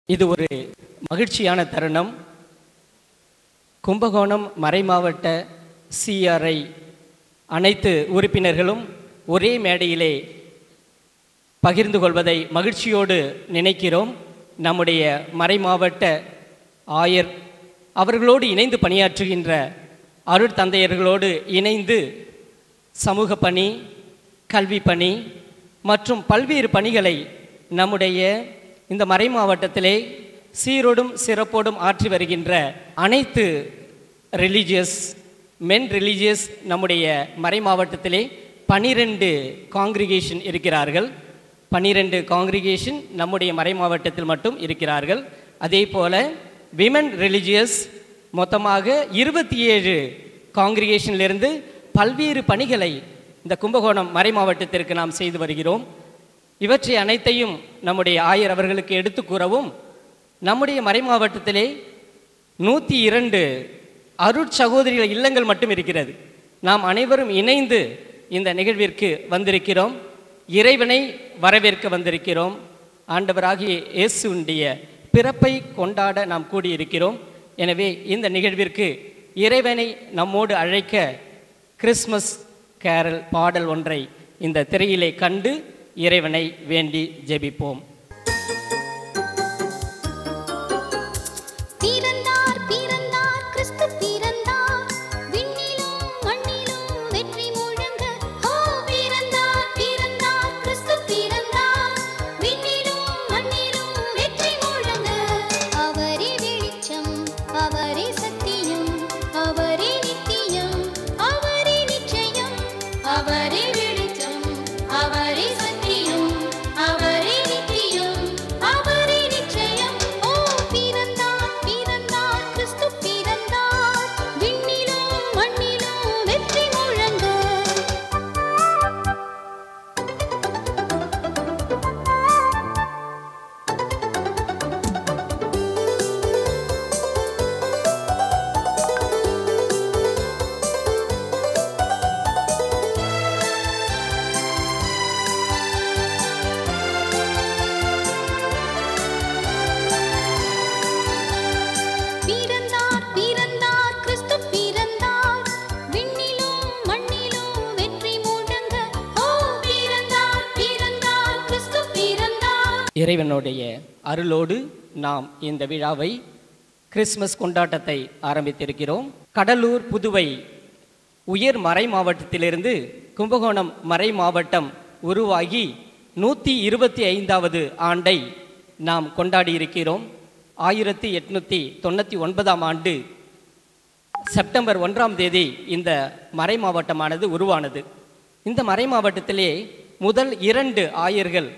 இது ஒரு மகிழ்ச்சியான தருணம். கும்பகோணம் மறைமாவட்ட CRI அனைத்து உறுப்பினர்களும் ஒரே மேடையிலே பகிர்ந்து கொள்வதை மகிழ்ச்சியோடு நினைக்கிறோம். நம்முடைய மறைமாவட்ட ஆயர் அவர்களோடு இணைந்து பணியாற்றுகின்ற அருட்தந்தையர்களோடு இணைந்து சமூக பணி, கல்வி பணி மற்றும் பல்வேறு பணிகளை நம்முடைய இந்த மறை மாவட்டத்திலே சீரோடும் சிறப்போடும் ஆற்றி வருகின்ற அனைத்து மென் ரிலீஜியஸ் நம்முடைய மறை மாவட்டத்திலே 12 காங்கிரிகேஷன் இருக்கிறார்கள். 12 காங்கிரிகேஷன் நம்முடைய மறை மாவட்டத்தில் மட்டும் இருக்கிறார்கள். அதே போல் விமன் ரிலீஜியஸ் மொத்தமாக 27 காங்கிரிகேஷனிலிருந்து பல்வேறு பணிகளை இந்த கும்பகோணம் மறை மாவட்டத்திற்கு நாம் செய்து வருகிறோம். இவற்றை அனைத்தையும் நம்முடைய ஆயர் அவர்களுக்கு எடுத்து கூறவும், நம்முடைய மறை மாவட்டத்திலே 102 அருட்சகோதரிகள் இல்லங்கள் மட்டும் இருக்கிறது. நாம் அனைவரும் இணைந்து இந்த நிகழ்விற்கு வந்திருக்கிறோம். இறைவனை வரவேற்க வந்திருக்கிறோம். ஆண்டவராகிய இயேசுவுடைய பிறப்பை கொண்டாட நாம் கூடியிருக்கிறோம். எனவே இந்த நிகழ்விற்கு இறைவனை நம்மோடு அழைக்க கிறிஸ்மஸ் கேரல் பாடல் ஒன்றை இந்த திரையிலே கண்டு இறைவனை வேண்டி ஜெபிப்போம். இறைவனுடைய அருளோடு நாம் இந்த விழாவை கிறிஸ்மஸ் கொண்டாட்டத்தை ஆரம்பித்திருக்கிறோம். கடலூர் புதுவை உயர் மறை மாவட்டத்திலிருந்து கும்பகோணம் மறை மாவட்டம் உருவாகி 125வது ஆண்டை நாம் கொண்டாடியிருக்கிறோம். 1899ஆம் ஆண்டு செப்டம்பர் 1ஆம் தேதி இந்த மறை மாவட்டமானது உருவானது. இந்த மறை மாவட்டத்திலே முதல் 2 ஆயர்கள்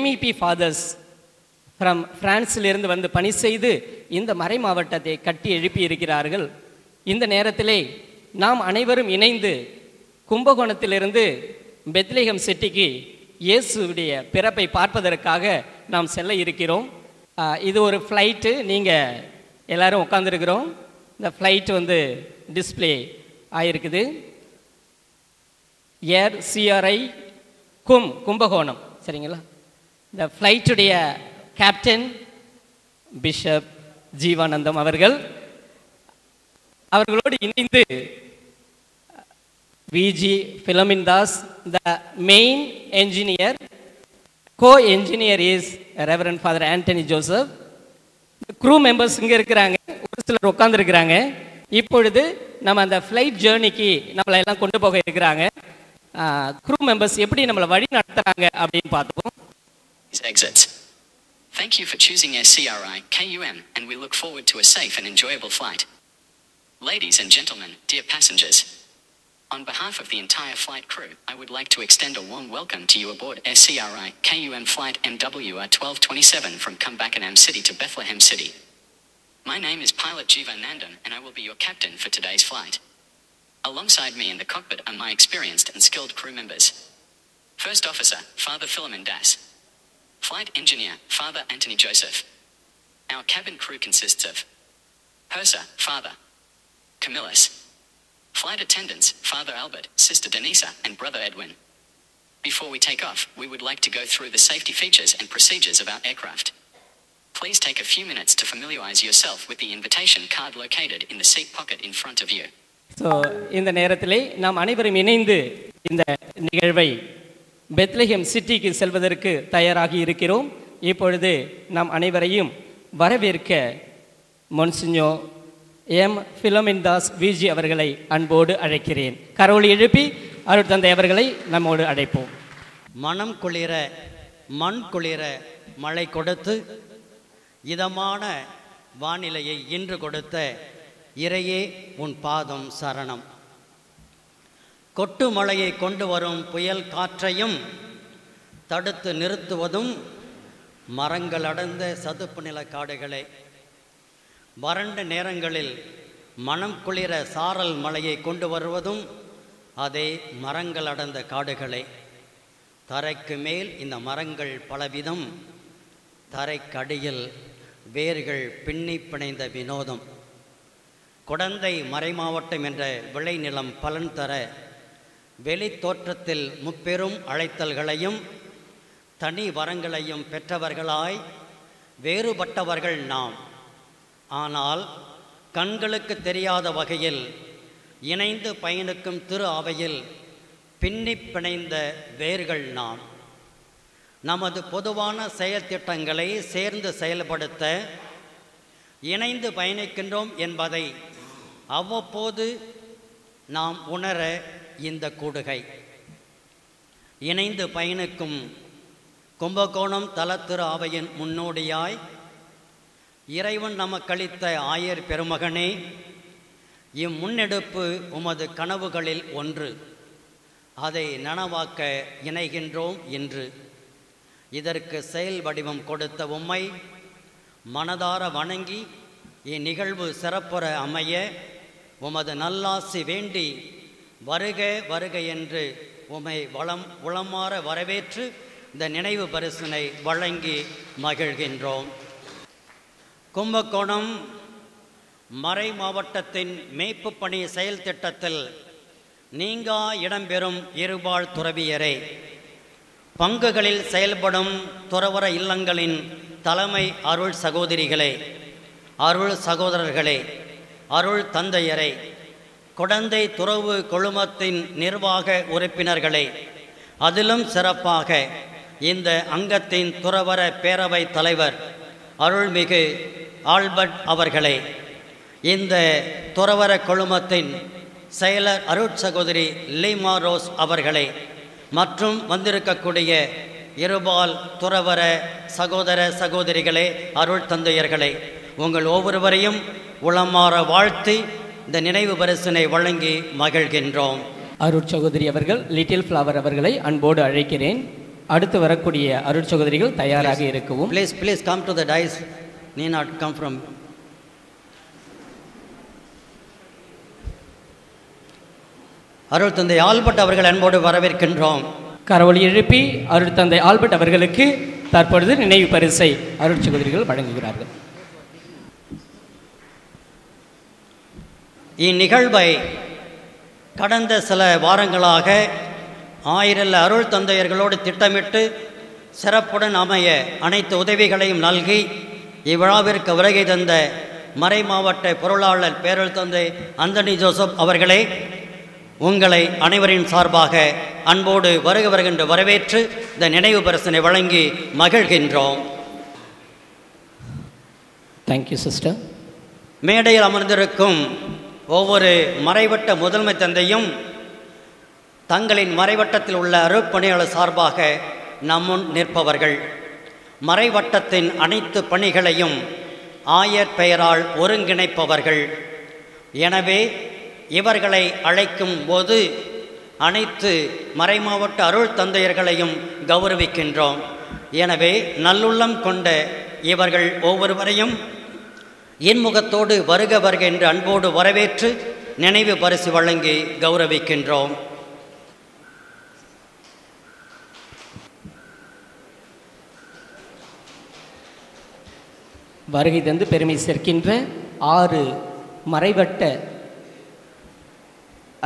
MEP ஃபாதர்ஸ் ஃப்ரம் பிரான்சிலிருந்து வந்து பணி செய்து இந்த மறை மாவட்டத்தை கட்டி எழுப்பி இருக்கிறார்கள். இந்த நேரத்திலே நாம் அனைவரும் இணைந்து கும்பகோணத்திலிருந்து பெத்லெஹேம் சிட்டிக்கு இயேசுடைய பிறப்பை பார்ப்பதற்காக நாம் செல்ல இருக்கிறோம். இது ஒரு ஃப்ளைட்டு, நீங்கள் எல்லோரும் உட்காந்துருக்கிறோம். இந்த ஃப்ளைட் வந்து டிஸ்பிளே ஆகிருக்குது. ஏர் CRI கும்பகோணம், சரிங்களா? இந்த ஃப்ளைட்டுடைய கேப்டன் பிஷப் ஜீவானந்தம் அவர்களோடு இணைந்து VG Philomin Das, the main engineer, co-engineer is Reverend Father Anthony Joseph. crew members இங்கே இருக்கிறாங்க, ஒரு சிலர் உட்காந்துருக்கிறாங்க. இப்பொழுது நம்ம அந்த ஃப்ளைட் ஜேர்னிக்கு நம்மளை எல்லாம் கொண்டு போக இருக்கிறாங்க. crew members எப்படி நம்மளை வழி நடத்துகிறாங்க அப்படின்னு பார்த்தோம். Exits. Thank you for choosing SCRI KUM, and we look forward to a safe and enjoyable flight. Ladies and gentlemen, dear passengers, on behalf of the entire flight crew, I would like to extend a warm welcome to you aboard SCRI KUM flight MWR 1227 from Kumbakonam City to Bethlehem City. My name is Pilot Jiva Nandan, and I will be your captain for today's flight. Alongside me in the cockpit are my experienced and skilled crew members. First Officer, Father Philomin Das. Flight Engineer, Father Anthony Joseph. Our cabin crew consists of Purser, Father Camillus. Flight attendants, Father Albert, Sister Denisa, and Brother Edwin. Before we take off, we would like to go through the safety features and procedures of our aircraft. Please take a few minutes to familiarize yourself with the invitation card located in the seat pocket in front of you. So இந்த நேரத்திலே நாம் அனைவரும் இணைந்து இந்த நிகழ்வை Bethlehem சிட்டிக்கு செல்வதற்கு தயாராகி இருக்கிறோம். இப்பொழுது நாம் அனைவரையும் வரவேற்க மொன்சிஞோ எம் ஃபிலோமின்தாஸ் விஜி அவர்களை அன்போடு அழைக்கிறேன். கரவொலி எழுப்பி அருட்தந்தை அவர்களை நம்மோடு அழைப்போம். மனம் குளிர மண் குளிர மழை கொடுத்து இதமான வானிலையை இன்று கொடுத்த இறையே உன் பாதம் சரணம். கொட்டு மழையை கொண்டு வரும் புயல் காற்றையும் தடுத்து நிறுத்துவதும் மரங்கள் அடர்ந்த சதுப்பு நில காடுகளே. வறண்ட நேரங்களில் மனம் குளிர சாரல் மழையை கொண்டு வருவதும் அதே மரங்கள் அடர்ந்த காடுகளே. தரைக்கு மேல் இந்த மரங்கள் பலவிதம், தரைக்கடியில் வேர்கள் பின்னி பிணைந்த வினோதம். குடந்தை மறைமாவட்டம் என்ற விளைநிலம் பலன் தர வெளி தோற்றத்தில் முப்பெரும் அழைத்தல்களையும் தனி வரங்களையும் பெற்றவர்களாய் வேறுபட்டவர்கள் நாம். ஆனால் கண்களுக்கு தெரியாத வகையில் இணைந்து பயணிக்கும் திரு அவையில் பின்னி பிணைந்த வேர்கள் நாம். நமது பொதுவான செயல் திட்டங்களை சேர்ந்து செயல்படுத்த இணைந்து பயணிக்கின்றோம் என்பதை அவ்வப்போது நாம் உணர இந்த கூடுகை. இணைந்து பயணிக்கும் கும்பகோணம் தலத்திரு அவையின் முன்னோடியாய் இறைவன் நமக்களித்த ஆயர் பெருமகனே, இம்முன்னெடுப்பு உமது கனவுகளில் ஒன்று. அதை நனவாக்க இணைகின்றோம் இன்று. இதற்கு செயல் வடிவம் கொடுத்த உம்மை மனதார வணங்கி இந்நிகழ்வு சிறப்புற அமைய உமது நல்லாசி வேண்டி வருக வருக என்று உம்மை உளமாற வரவேற்று இந்த நினைவு பரிசினை வழங்கி மகிழ்கின்றோம். கும்பகோணம் மறை மாவட்டத்தின் மேய்ப்பு பணி செயல் திட்டத்தில் நீங்கா இடம்பெறும் இருபால் துறவியரே, பங்குகளில் செயல்படும் துறவற இல்லங்களின் தலைமை அருள் சகோதரிகளே, அருள் சகோதரர்களே, அருள் தந்தையரே, குடந்தை துறவு குழுமத்தின் நிர்வாக உறுப்பினர்களே, அதிலும் சிறப்பாக இந்த அங்கத்தின் துறவற பேரவை தலைவர் அருள்மிகு ஆல்பர்ட் அவர்களே, இந்த துறவற குழுமத்தின் செயலர் அருட்சகோதரி லீமா ரோஸ் அவர்களே, மற்றும் வந்திருக்கக்கூடிய இருபால் துறவற சகோதர சகோதரிகளே, அருள் தந்தையர்களே, உங்கள் ஒவ்வொருவரையும் உளமாற வாழ்த்தி இந்த நினைவு பரிசினை வழங்கி மகிழ்கின்றோம். அருட்சகோதரி அவர்கள் லிட்டில் ஃப்ளவர் அவர்களை அன்போடு அழைக்கிறேன். அடுத்து வரக்கூடிய அருட்சகோதரிகள் தயாராக இருக்கவும். Please come to the dais. Need not come from. அருள் தந்தை ஆல்பர்ட் அவர்கள் அன்போடு வரவேற்கின்றோம். கரவொலி எழுப்பி அருள் தந்தை ஆல்பர்ட் அவர்களுக்கு தற்பொழுது நினைவு பரிசை அருட்சகோதரிகள் வழங்குகிறார்கள். இந்நிகழ்வை கடந்த சில வாரங்களாக ஆயிரல்ல அருள் தந்தையர்களோடு திட்டமிட்டு சிறப்புடன் அமைய அனைத்து உதவிகளையும் நல்கி இவ்விழாவிற்கு வருகை தந்த மறை மாவட்ட பொருளாளர் பேரல் தந்தை அந்தனி ஜோசப் அவர்களே, உங்களை அனைவரின் சார்பாக அன்போடு வருக வருகின்ற வரவேற்று இந்த நினைவு பரிசினை வழங்கி மகிழ்கின்றோம். Thank you sister. மேடையில் அமர்ந்திருக்கும் ஒவ்வொரு மறைவட்ட முதன்மை தந்தையும் தங்களின் மறைவட்டத்தில் உள்ள அருட்பணியாளர் சார்பாக நம்முன் நிற்பவர்கள். மறைவட்டத்தின் அனைத்து பணிகளையும் ஆயர் பெயரால் ஒருங்கிணைப்பவர்கள். எனவே இவர்களை அழைக்கும் போது அனைத்து மறைமாவட்ட அருள் தந்தையர்களையும் கௌரவிக்கின்றோம். எனவே நல்லுள்ளம் கொண்ட இவர்கள் ஒவ்வொருவரையும் இன்முகத்தோடு வருக வருக என்று அன்போடு வரவேற்று நினைவு பரிசு வழங்கி கௌரவிக்கின்றோம். வருகை தந்து பெருமை சேர்க்கின்ற 6 மறைவட்ட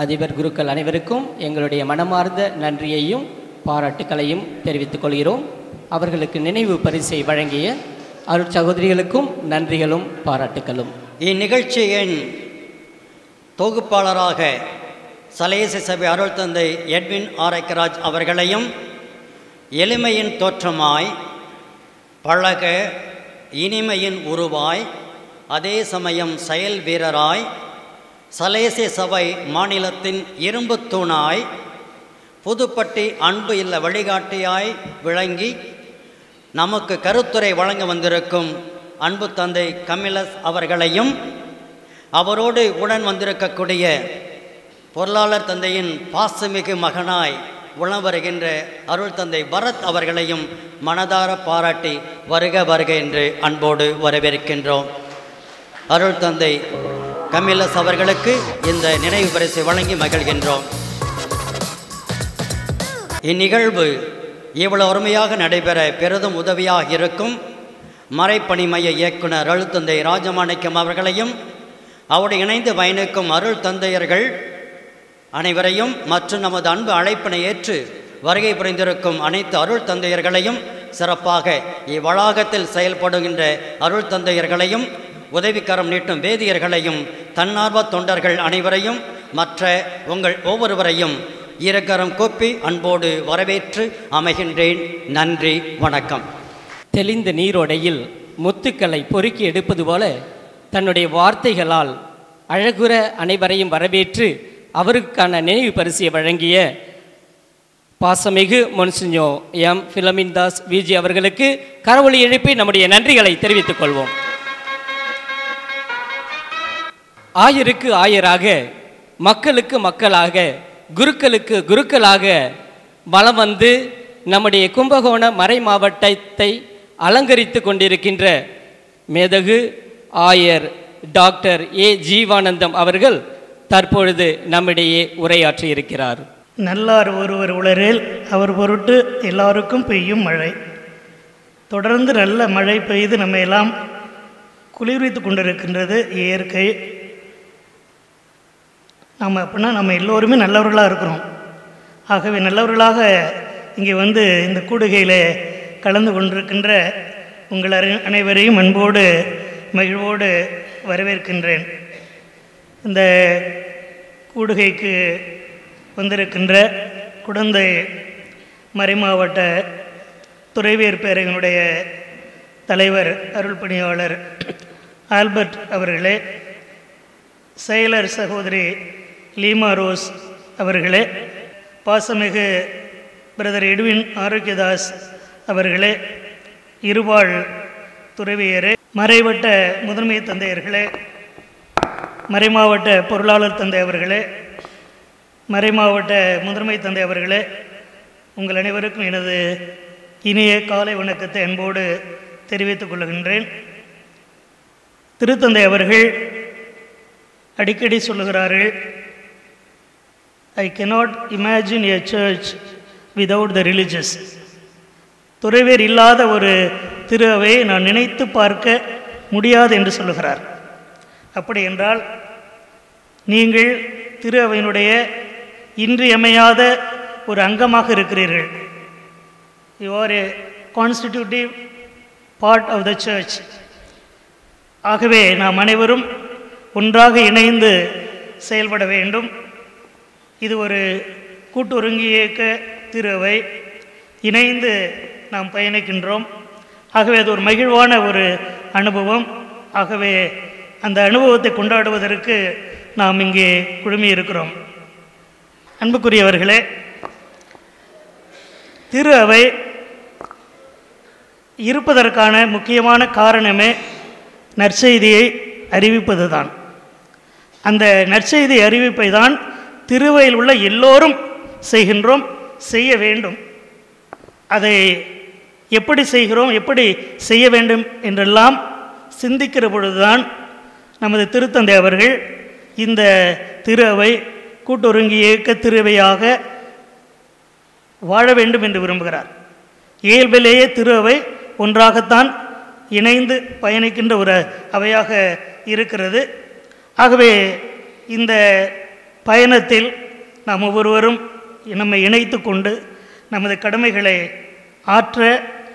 அதிபர் குருக்கள் அனைவருக்கும் எங்களுடைய மனமார்ந்த நன்றியையும் பாராட்டுக்களையும் தெரிவித்துக் கொள்கிறோம். அவர்களுக்கு நினைவு பரிசை வழங்கிய அருட் சகோதரிகளுக்கும் நன்றிகளும் பாராட்டுகளும். இந்நிகழ்ச்சியின் தொகுப்பாளராக சலேசி சபை அருள் தந்தை எட்வின் ஆரைக்கராஜ் அவர்களையும் எளிமையின் தோற்றமாய் பழக இனிமையின் உருவாய் அதே சமயம் செயல் வீரராய் சலேசி சபை மாநிலத்தின் இரும்பு தூணாய் புதுப்பட்டி அன்பு இல்ல வழிகாட்டியாய் விளங்கி நமக்கு கருத்துரை வழங்க வந்திருக்கும் அன்பு தந்தை கமிலஸ் அவர்களையும் அவரோடு உடன் வந்திருக்கக்கூடிய பொருளாளர் தந்தையின் பாசமிகு மகனாய் உணவு வருகின்ற அருள் தந்தை பரத் அவர்களையும் மனதார பாராட்டி வருக வருக என்று அன்போடு வரவேற்கின்றோம். அருள் தந்தை கமிலஸ் அவர்களுக்கு இந்த நினைவு பரிசை வழங்கி மகிழ்கின்றோம். இந்நிகழ்வு இவ்வளவு அருமையாக நடைபெற பெரிதும் உதவியாக இருக்கும் மறைப்பணி மைய இயக்குனர் அருள் தந்தை ராஜமாணிக்கம் அவர்களையும் அவருடைய இணைந்து பயணிக்கும் அருள் தந்தையர்கள் அனைவரையும் மற்றும் நமது அன்பு அழைப்பினை ஏற்று வருகை புரிந்திருக்கும் அனைத்து அருள் தந்தையர்களையும் சிறப்பாக இவ்வளாகத்தில் செயல்படுகின்ற அருள் தந்தையர்களையும் உதவிக்கரம் நீட்டும் வேதியர்களையும் தன்னார்வ தொண்டர்கள் அனைவரையும் மற்ற உங்கள் ஒவ்வொருவரையும் இருக்கரம் கூப்பி அன்போடு வரவேற்று அமைகின்றேன். நன்றி, வணக்கம். தெளிந்த நீரோடையில் முத்துக்களை பொறுக்கி எடுப்பது போல தன்னுடைய வார்த்தைகளால் அழகுற அனைவரையும் வரவேற்று அவருக்கான நினைவு பரிசை வழங்கிய பாசமிகு மொன்சிஞோ எம் பிலமின்தாஸ் விஜி அவர்களுக்கு கரவொலி எழுப்பி நம்முடைய நன்றிகளை தெரிவித்துக் கொள்வோம். ஆயருக்கு ஆயராக, மக்களுக்கு மக்களாக, குருக்களுக்கு குருக்களாக வலம் வந்து நம்முடைய கும்பகோண மறை மாவட்டத்தை அலங்கரித்து கொண்டிருக்கின்ற மேதகு ஆயர் டாக்டர் ஏ ஜீவானந்தம் அவர்கள் தற்பொழுது நம்மிடையே உரையாற்றி இருக்கிறார். நல்லார் ஒருவர் உளரேல் அவர் பொருட்டு எல்லாருக்கும் பெய்யும் மழை. தொடர்ந்து நல்ல மழை பெய்து நம்ம எல்லாம் குளிர்வித்து கொண்டிருக்கின்றது இயற்கை. நம்ம எல்லோருமே நல்லவர்களாக இருக்கிறோம். ஆகவே நல்லவர்களாக இங்கே வந்து இந்த கூடுகையில் கலந்து கொண்டிருக்கின்ற உங்கள் அனைவரையும் அன்போடு மகிழ்வோடு வரவேற்கின்றேன். இந்த கூடுகைக்கு வந்திருக்கின்ற குடந்தை மறைமாவட்ட துறைவேர் பேரவையினுடைய தலைவர் அருள் பணியாளர் ஆல்பர்ட் அவர்களே, செயலர் சகோதரி லீமா ரோஸ் அவர்களே, பாசமிகு பிரதர் எட்வின் ஆரோக்கியதாஸ் அவர்களே, இருபால் துறவியரே, மறைவட்ட முதன்மை தந்தையர்களே, மறைமாவட்ட பொருளாளர் தந்தை அவர்களே, மறைமாவட்ட முதன்மை தந்தை அவர்களே, உங்கள் அனைவருக்கும் எனது இனிய காலை வணக்கத்தை அன்போடு தெரிவித்துக் கொள்கின்றேன். திருத்தந்தை அவர்கள் அடிக்கடி சொல்லுகிறார்கள், I cannot imagine a church without the religious. துறைவேர் இல்லாத ஒரு திரு அவையை நான் நினைத்து பார்க்க முடியாது என்று சொல்லுகிறார். அப்படி என்றால் நீங்கள் திரு அவையினுடைய இன்றியமையாத ஒரு அங்கமாக இருக்கிறீர்கள். You are a constitutive part of the church. ஆகவே நாம் அனைவரும் ஒன்றாக இணைந்து செயல்பட வேண்டும். இது ஒரு கூட்டுறங்கி இயக்க திரு அவை, இணைந்து நாம் பயணிக்கின்றோம். ஆகவே அது ஒரு மகிழ்வான ஒரு அனுபவம். ஆகவே அந்த அனுபவத்தை கொண்டாடுவதற்கு நாம் இங்கே குழுமி இருக்கிறோம். அன்புக்குரியவர்களே, திரு அவை இருப்பதற்கான முக்கியமான காரணமே நற்செய்தியை அறிவிப்பது தான். அந்த நற்செய்தி அறிவிப்பை தான் திருவையில் உள்ள எல்லோரும் செய்கின்றோம், செய்ய வேண்டும். அதை எப்படி செய்கிறோம், எப்படி செய்ய வேண்டும் என்றெல்லாம் சிந்திக்கிற பொழுதுதான் நமது திருத்தந்தை அவர்கள் இந்த திரு அவை கூட்டுறங்கி இயக்க திருவையாக வாழ வேண்டும் என்று விரும்புகிறார். இயல்பிலேயே திரு அவை ஒன்றாகத்தான் இணைந்து பயணிக்கின்ற ஒரு அவையாக இருக்கிறது. ஆகவே இந்த பயணத்தில் நாம் ஒவ்வொருவரும் நம்மை இணைத்து கொண்டு நமது கடமைகளை ஆற்ற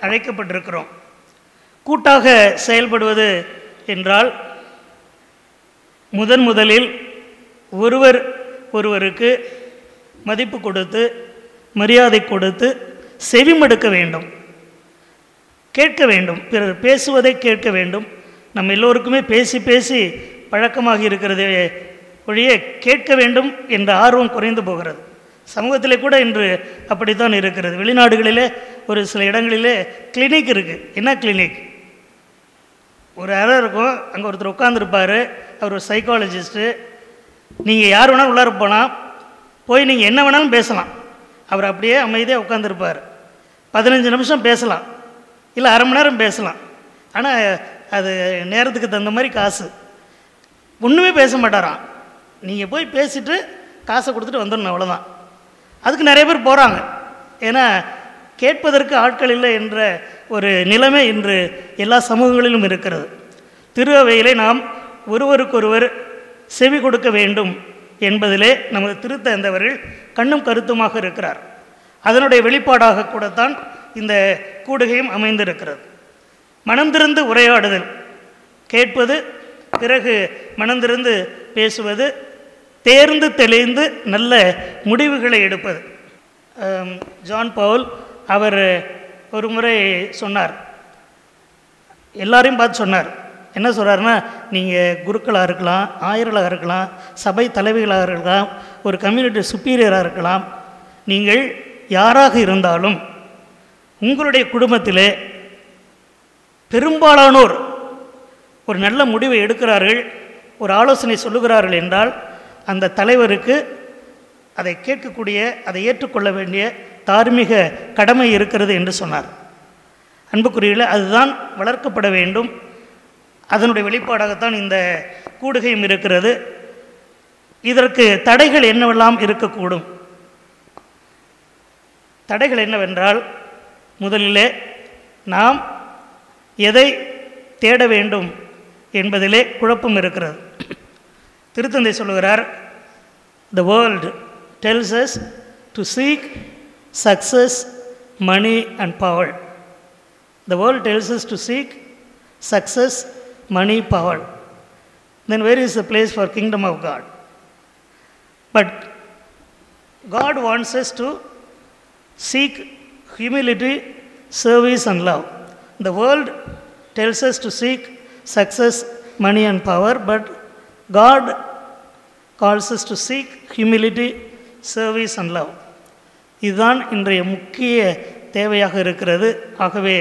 அழைக்கப்பட்டிருக்கிறோம். கூட்டாக செயல்படுவது என்றால் முதலில் ஒருவர் ஒருவருக்கு மதிப்பு கொடுத்து மரியாதை கொடுத்து செவிமடுக்க வேண்டும், கேட்க வேண்டும், பிறர் பேசுவதை கேட்க வேண்டும். நம்ம எல்லோருக்குமே பேசி பேசி பழக்கமாக இருக்கிறதே ஒழிய கேட்க வேண்டும் என்ற ஆர்வம் குறைந்து போகிறது. சமூகத்திலே கூட இன்று அப்படித்தான் இருக்கிறது. வெளிநாடுகளிலே ஒரு சில இடங்களிலே கிளினிக் இருக்குது. என்ன கிளினிக்? ஒரு அறை இருக்கும், அங்கே ஒருத்தர் உட்காந்துருப்பார், அவர் ஒரு சைக்காலஜிஸ்ட்டு. நீங்கள் யார் வேணாலும் உள்ளார போனால் போய் நீங்கள் என்ன வேணாலும் பேசலாம். அவர் அப்படியே அமைதியாக உட்காந்துருப்பார். 15 நிமிஷம் பேசலாம், இல்லை அரை மணி நேரம் பேசலாம். ஆனால் அது நேரத்துக்கு தகுந்த மாதிரி காசு. ஒன்றுமே பேச மாட்டாராம். நீங்கள் போய் பேசிவிட்டு காசை கொடுத்துட்டு வந்துடணும், அவ்வளோதான். அதுக்கு நிறைய பேர் போகிறாங்க. ஏன்னா கேட்பதற்கு ஆட்கள் இல்லை என்ற ஒரு நிலைமை இன்று எல்லா சமூகங்களிலும் இருக்கிறது. திரு அவையிலே நாம் ஒருவருக்கொருவர் செவி கொடுக்க வேண்டும் என்பதிலே நமது திருத்தந்தையவர்கள் கண்ணும் கருத்துமாக இருக்கிறார். அதனுடைய வெளிப்பாடாக கூடத்தான் இந்த கூடுகையும் அமைந்திருக்கிறது. மனந்திருந்து உரையாடுதல், கேட்பது, பிறகு மனந்திருந்து பேசுவது, தேர்ந்து தெளிந்து நல்ல முடிவுகளை எடுப்பது. ஜான் பவுல் அவர் ஒரு முறை சொன்னார், எல்லாரையும் பார்த்து சொன்னார். என்ன சொல்கிறாருன்னா, நீங்கள் குருக்களாக இருக்கலாம், ஆயர்களாக இருக்கலாம், சபை தலைவிகளாக இருக்கலாம், ஒரு கம்யூனிட்டி சுப்பீரியராக இருக்கலாம், நீங்கள் யாராக இருந்தாலும் உங்களுடைய குடும்பத்திலே பெரும்பாலானோர் ஒரு நல்ல முடிவை எடுக்கிறார்கள், ஒரு ஆலோசனை சொல்லுகிறார்கள் என்றால் அந்த தலைவருக்கு அதை கேட்கக்கூடிய, அதை ஏற்றுக்கொள்ள வேண்டிய தார்மீக கடமை இருக்கிறது என்று சொன்னார். அன்புக்குரியவர்களே, அதுதான் வளர்க்கப்பட வேண்டும். அதனுடைய வெளிப்பாடாகத்தான் இந்த கூடுகையும் இருக்கிறது. இதற்கு தடைகள் என்னவெல்லாம் இருக்கக்கூடும்? தடைகள் என்னவென்றால், முதலிலே நாம் எதை தேட வேண்டும் என்பதிலே குழப்பம் இருக்கிறது. திருத்தந்தை சொல்லுகிறார், the world tells us to seek success, money and power. The world tells us to seek success, money, power. Then where is the place for kingdom of God? But God wants us to seek humility, service and love. The world tells us to seek success, money and power, but God calls us to seek humility, service and love. இதுதான் இன்றைய முக்கிய தேவையாக இருக்கிறது. ஆகவே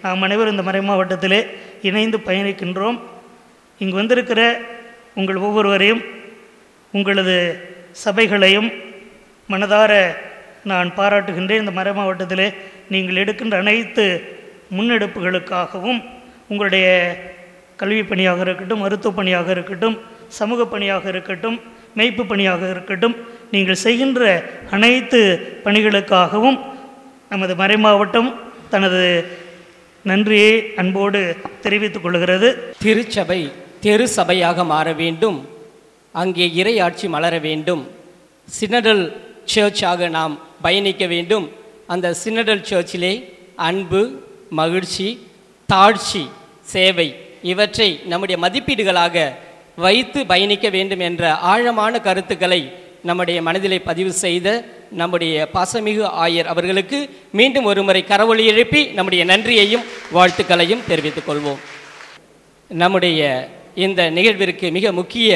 நாம் அனைவரும் இந்த மறை மாவட்டத்திலே இணைந்து பயணிக்கின்றோம். இங்கு வந்திருக்கிற உங்கள் ஒவ்வொருவரையும், உங்களது சபைகளையும் மனதார நான் பாராட்டுகின்றேன். இந்த மறை மாவட்டத்திலே நீங்கள் எடுக்கின்ற அனைத்து முன்னெடுப்புகளுக்காகவும், உங்களுடைய கல்வி பணியாக இருக்கட்டும், மருத்துவ பணியாக இருக்கட்டும், சமூக பணியாக இருக்கட்டும், மேய்ப்பு பணியாக இருக்கட்டும், நீங்கள் செய்கின்ற அனைத்து பணிகளுக்காகவும் நமது மறை மாவட்டம் தனது நன்றியை அன்போடு தெரிவித்துக் கொள்கிறது. திருச்சபை தெரு சபையாக மாற வேண்டும், அங்கே இறையாட்சி மலர வேண்டும், சினடல் சர்ச்சாக நாம் பயணிக்க வேண்டும். அந்த சினடல் சர்ச்சிலே அன்பு, மகிழ்ச்சி, தாழ்ச்சி, சேவை இவற்றை நம்முடைய மதிப்பீடுகளாக வைத்து பயணிக்க வேண்டும் என்ற ஆழமான கருத்துக்களை நம்முடைய மனதிலே பதிவு செய்த நம்முடைய பாசமிகு ஆயர் அவர்களுக்கு மீண்டும் ஒரு முறை கரவொலி எழுப்பி நம்முடைய நன்றியையும் வாழ்த்துக்களையும் தெரிவித்துக் கொள்வோம். நம்முடைய இந்த நிகழ்விற்கு மிக முக்கிய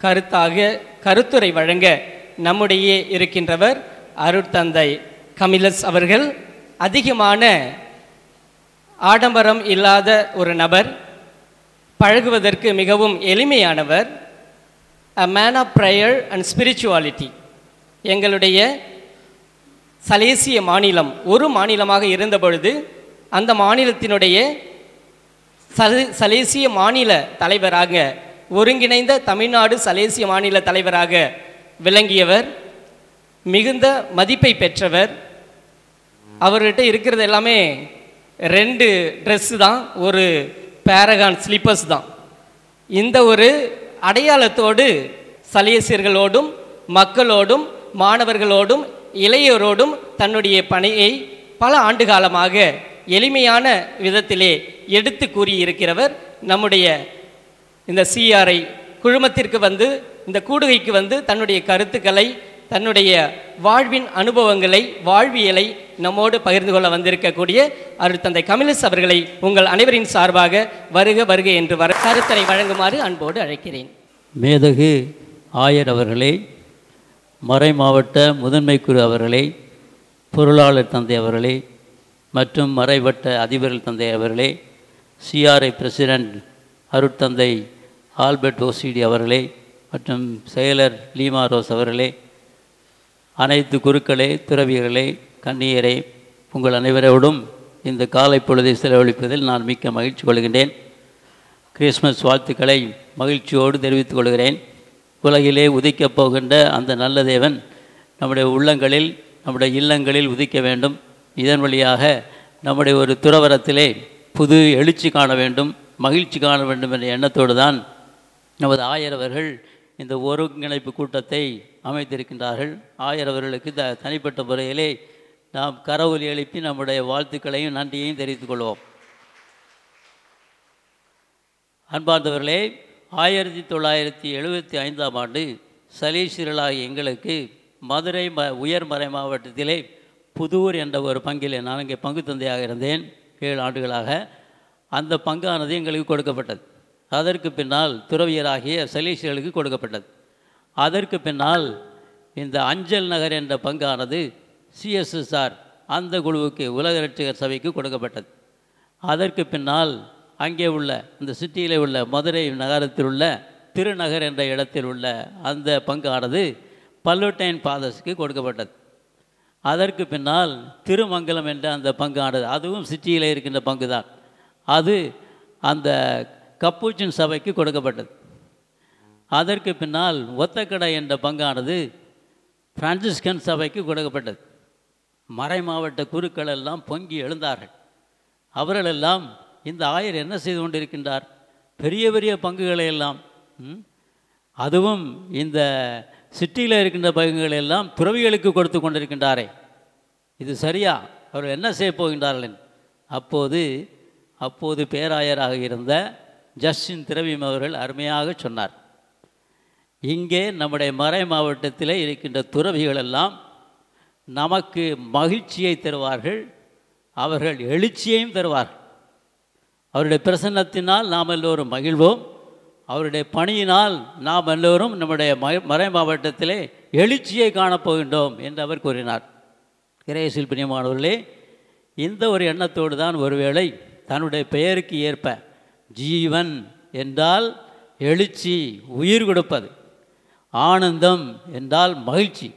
கருத்தாக கருத்துரை வழங்க நம்முடைய இருக்கின்றவர் அருட்தந்தை கமிலஸ் அவர்கள். அதிகமான ஆடம்பரம் இல்லாத ஒரு நபர், பழகுவதற்கு மிகவும் எளிமையானவர், a man of prayer and spirituality. எங்களுடைய சலேசிய மாநிலம் ஒரு மாநிலமாக இருந்த பொழுது அந்த மாநிலத்தினுடைய சலேசிய மாநில தலைவராக, ஒருங்கிணைந்த தமிழ்நாடு சலேசிய மாநில தலைவராக விளங்கியவர், மிகுந்த மதிப்பை பெற்றவர். அவர்கிட்ட இருக்கிறது எல்லாமே 2 ட்ரெஸ்ஸு தான், ஒரு பேரகான் ஸ்லிப்பர்ஸ் தான். இந்த ஒரு அடையாளத்தோடு சலேசியர்களோடும் மக்களோடும் மாணவர்களோடும் இளையோரோடும் தன்னுடைய பணியை பல ஆண்டு காலமாக எளிமையான விதத்திலே எடுத்து கூறியிருக்கிறவர் நம்முடைய இந்த சிஆர்ஐ குழுமத்திற்கு வந்து, இந்த கூடுகைக்கு வந்து தன்னுடைய கருத்துக்களை, தன்னுடைய வாழ்வின் அனுபவங்களை, வாழ்வியலை நம்மோடு பகிர்ந்து கொள்ள வந்திருக்கக்கூடிய அருட்தந்தை கமிலஸ் அவர்களை உங்கள் அனைவரின் சார்பாக வருக வருக என்று கருத்தரை வழங்குமாறு அன்போடு அழைக்கிறேன். மேதகு ஆயர் அவர்களே, மறை மாவட்ட முதன்மை குரு அவர்களே, பொருளாளர் தந்தை அவர்களே மற்றும் மறைவட்ட அதிபர்கள் தந்தை அவர்களே, சிஆர்ஐ பிரசிடென்ட் அருட்தந்தை ஆல்பர்ட் ஓசிடி அவர்களே மற்றும் செயலர் லீமா ரோஸ் அவர்களே, அனைத்து குருக்களே, துறவியர்களே, கன்னியரே, உங்கள் அனைவரோடும் இந்த காலை பொழுதை செலவழிப்பதில் நான் மிக்க மகிழ்ச்சி கொள்கின்றேன். கிறிஸ்மஸ் வாழ்த்துக்களை மகிழ்ச்சியோடு தெரிவித்துக் கொள்கிறேன். உலகிலே உதிக்கப் போகின்ற அந்த நல்ல தேவன் நம்முடைய உள்ளங்களில், நம்முடைய இல்லங்களில் உதிக்க வேண்டும். இதன் வழியாக நம்முடைய ஒரு துறவரத்திலே புது எழுச்சி காண வேண்டும், மகிழ்ச்சி காண வேண்டும் என்ற எண்ணத்தோடு தான் நமது ஆயரவர்கள் இந்த ஒருங்கிணைப்பு கூட்டத்தை அமைத்திருக்கின்றார்கள். ஆயரவர்களுக்கு தனிப்பட்ட முறையிலே நாம் கரவொலி எழுப்பி நம்முடைய வாழ்த்துக்களையும் நன்றியையும் தெரிவித்துக் கொள்வோம். அன்பார்ந்தவர்களே, 1975ஆம் ஆண்டு சலீஸ்வரர்களாகிய எங்களுக்கு மதுரை உயர்மறை மாவட்டத்திலே புதூர் என்ற ஒரு பங்கிலே நான் இங்கே பங்கு தந்தையாக இருந்தேன் 7 ஆண்டுகளாக. அந்த பங்கானது எங்களுக்கு கொடுக்கப்பட்டது. அதற்கு பின்னால் துறவியராகிய சலீஸ்வரர்களுக்கு கொடுக்கப்பட்டது. அதற்கு பின்னால் இந்த அஞ்சல் நகர் என்ற பங்கானது சிஎஸ்எஸ்ஆர் அந்த குழுவுக்கு, உலக இரட்சகர் சபைக்கு கொடுக்கப்பட்டது. அதற்கு பின்னால் அங்கே உள்ள இந்த சிட்டியில் உள்ள மதுரை நகரத்தில் உள்ள திருநகர் என்ற இடத்தில் உள்ள அந்த பங்கானது பல்லுட்டைன் ஃபாதர்ஸுக்கு கொடுக்கப்பட்டது. அதற்கு பின்னால் திருமங்கலம் என்ற அந்த பங்கானது, அதுவும் சிட்டியில் இருக்கின்ற பங்கு தான், அது அந்த கப்பூச்சின் சபைக்கு கொடுக்கப்பட்டது. அதற்கு பின்னால் ஒத்தக்கடை என்ற பங்கானது பிரான்சிஸ்கன் சபைக்கு கொடுக்கப்பட்டது. மறை மாவட்ட குருக்கள் எல்லாம் பொங்கி எழுந்தார்கள். அவர்களெல்லாம் இந்த ஆயர் என்ன செய்து கொண்டிருக்கின்றார், பெரிய பெரிய பங்குகளை எல்லாம், அதுவும் இந்த சிட்டியில் இருக்கின்ற பங்குகளை எல்லாம் துறவிகளுக்கு கொடுத்து கொண்டிருக்கின்றாரே, இது சரியா, அவர்கள் என்ன செய்ய போகின்றார்கள்? அப்போது பேராயராக இருந்த ஜஸ்டின் திரவியம் அவர்கள் அருமையாக சொன்னார், இங்கே நம்முடைய மறை மாவட்டத்தில் இருக்கின்ற துறவிகள் எல்லாம் நமக்கு மகிழ்ச்சியை தருவார்கள், அவர்கள் எழுச்சியையும் தருவார்கள். அவருடைய பிரசன்னத்தினால் நாம் எல்லோரும் மகிழ்வோம், அவருடைய பணியினால் நாம் எல்லோரும் நம்முடைய மறை மாவட்டத்திலே எழுச்சியை காணப்போகின்றோம் என்று அவர் கூறினார். இறையேசுவில் பிரியமானவர்களே, இந்த ஒரு எண்ணத்தோடு தான் ஒருவேளை தன்னுடைய பெயருக்கு ஏற்ப ஜீவன் என்றால் எழுச்சி, உயிர் கொடுப்பது, ஆனந்தம் என்றால் மகிழ்ச்சி,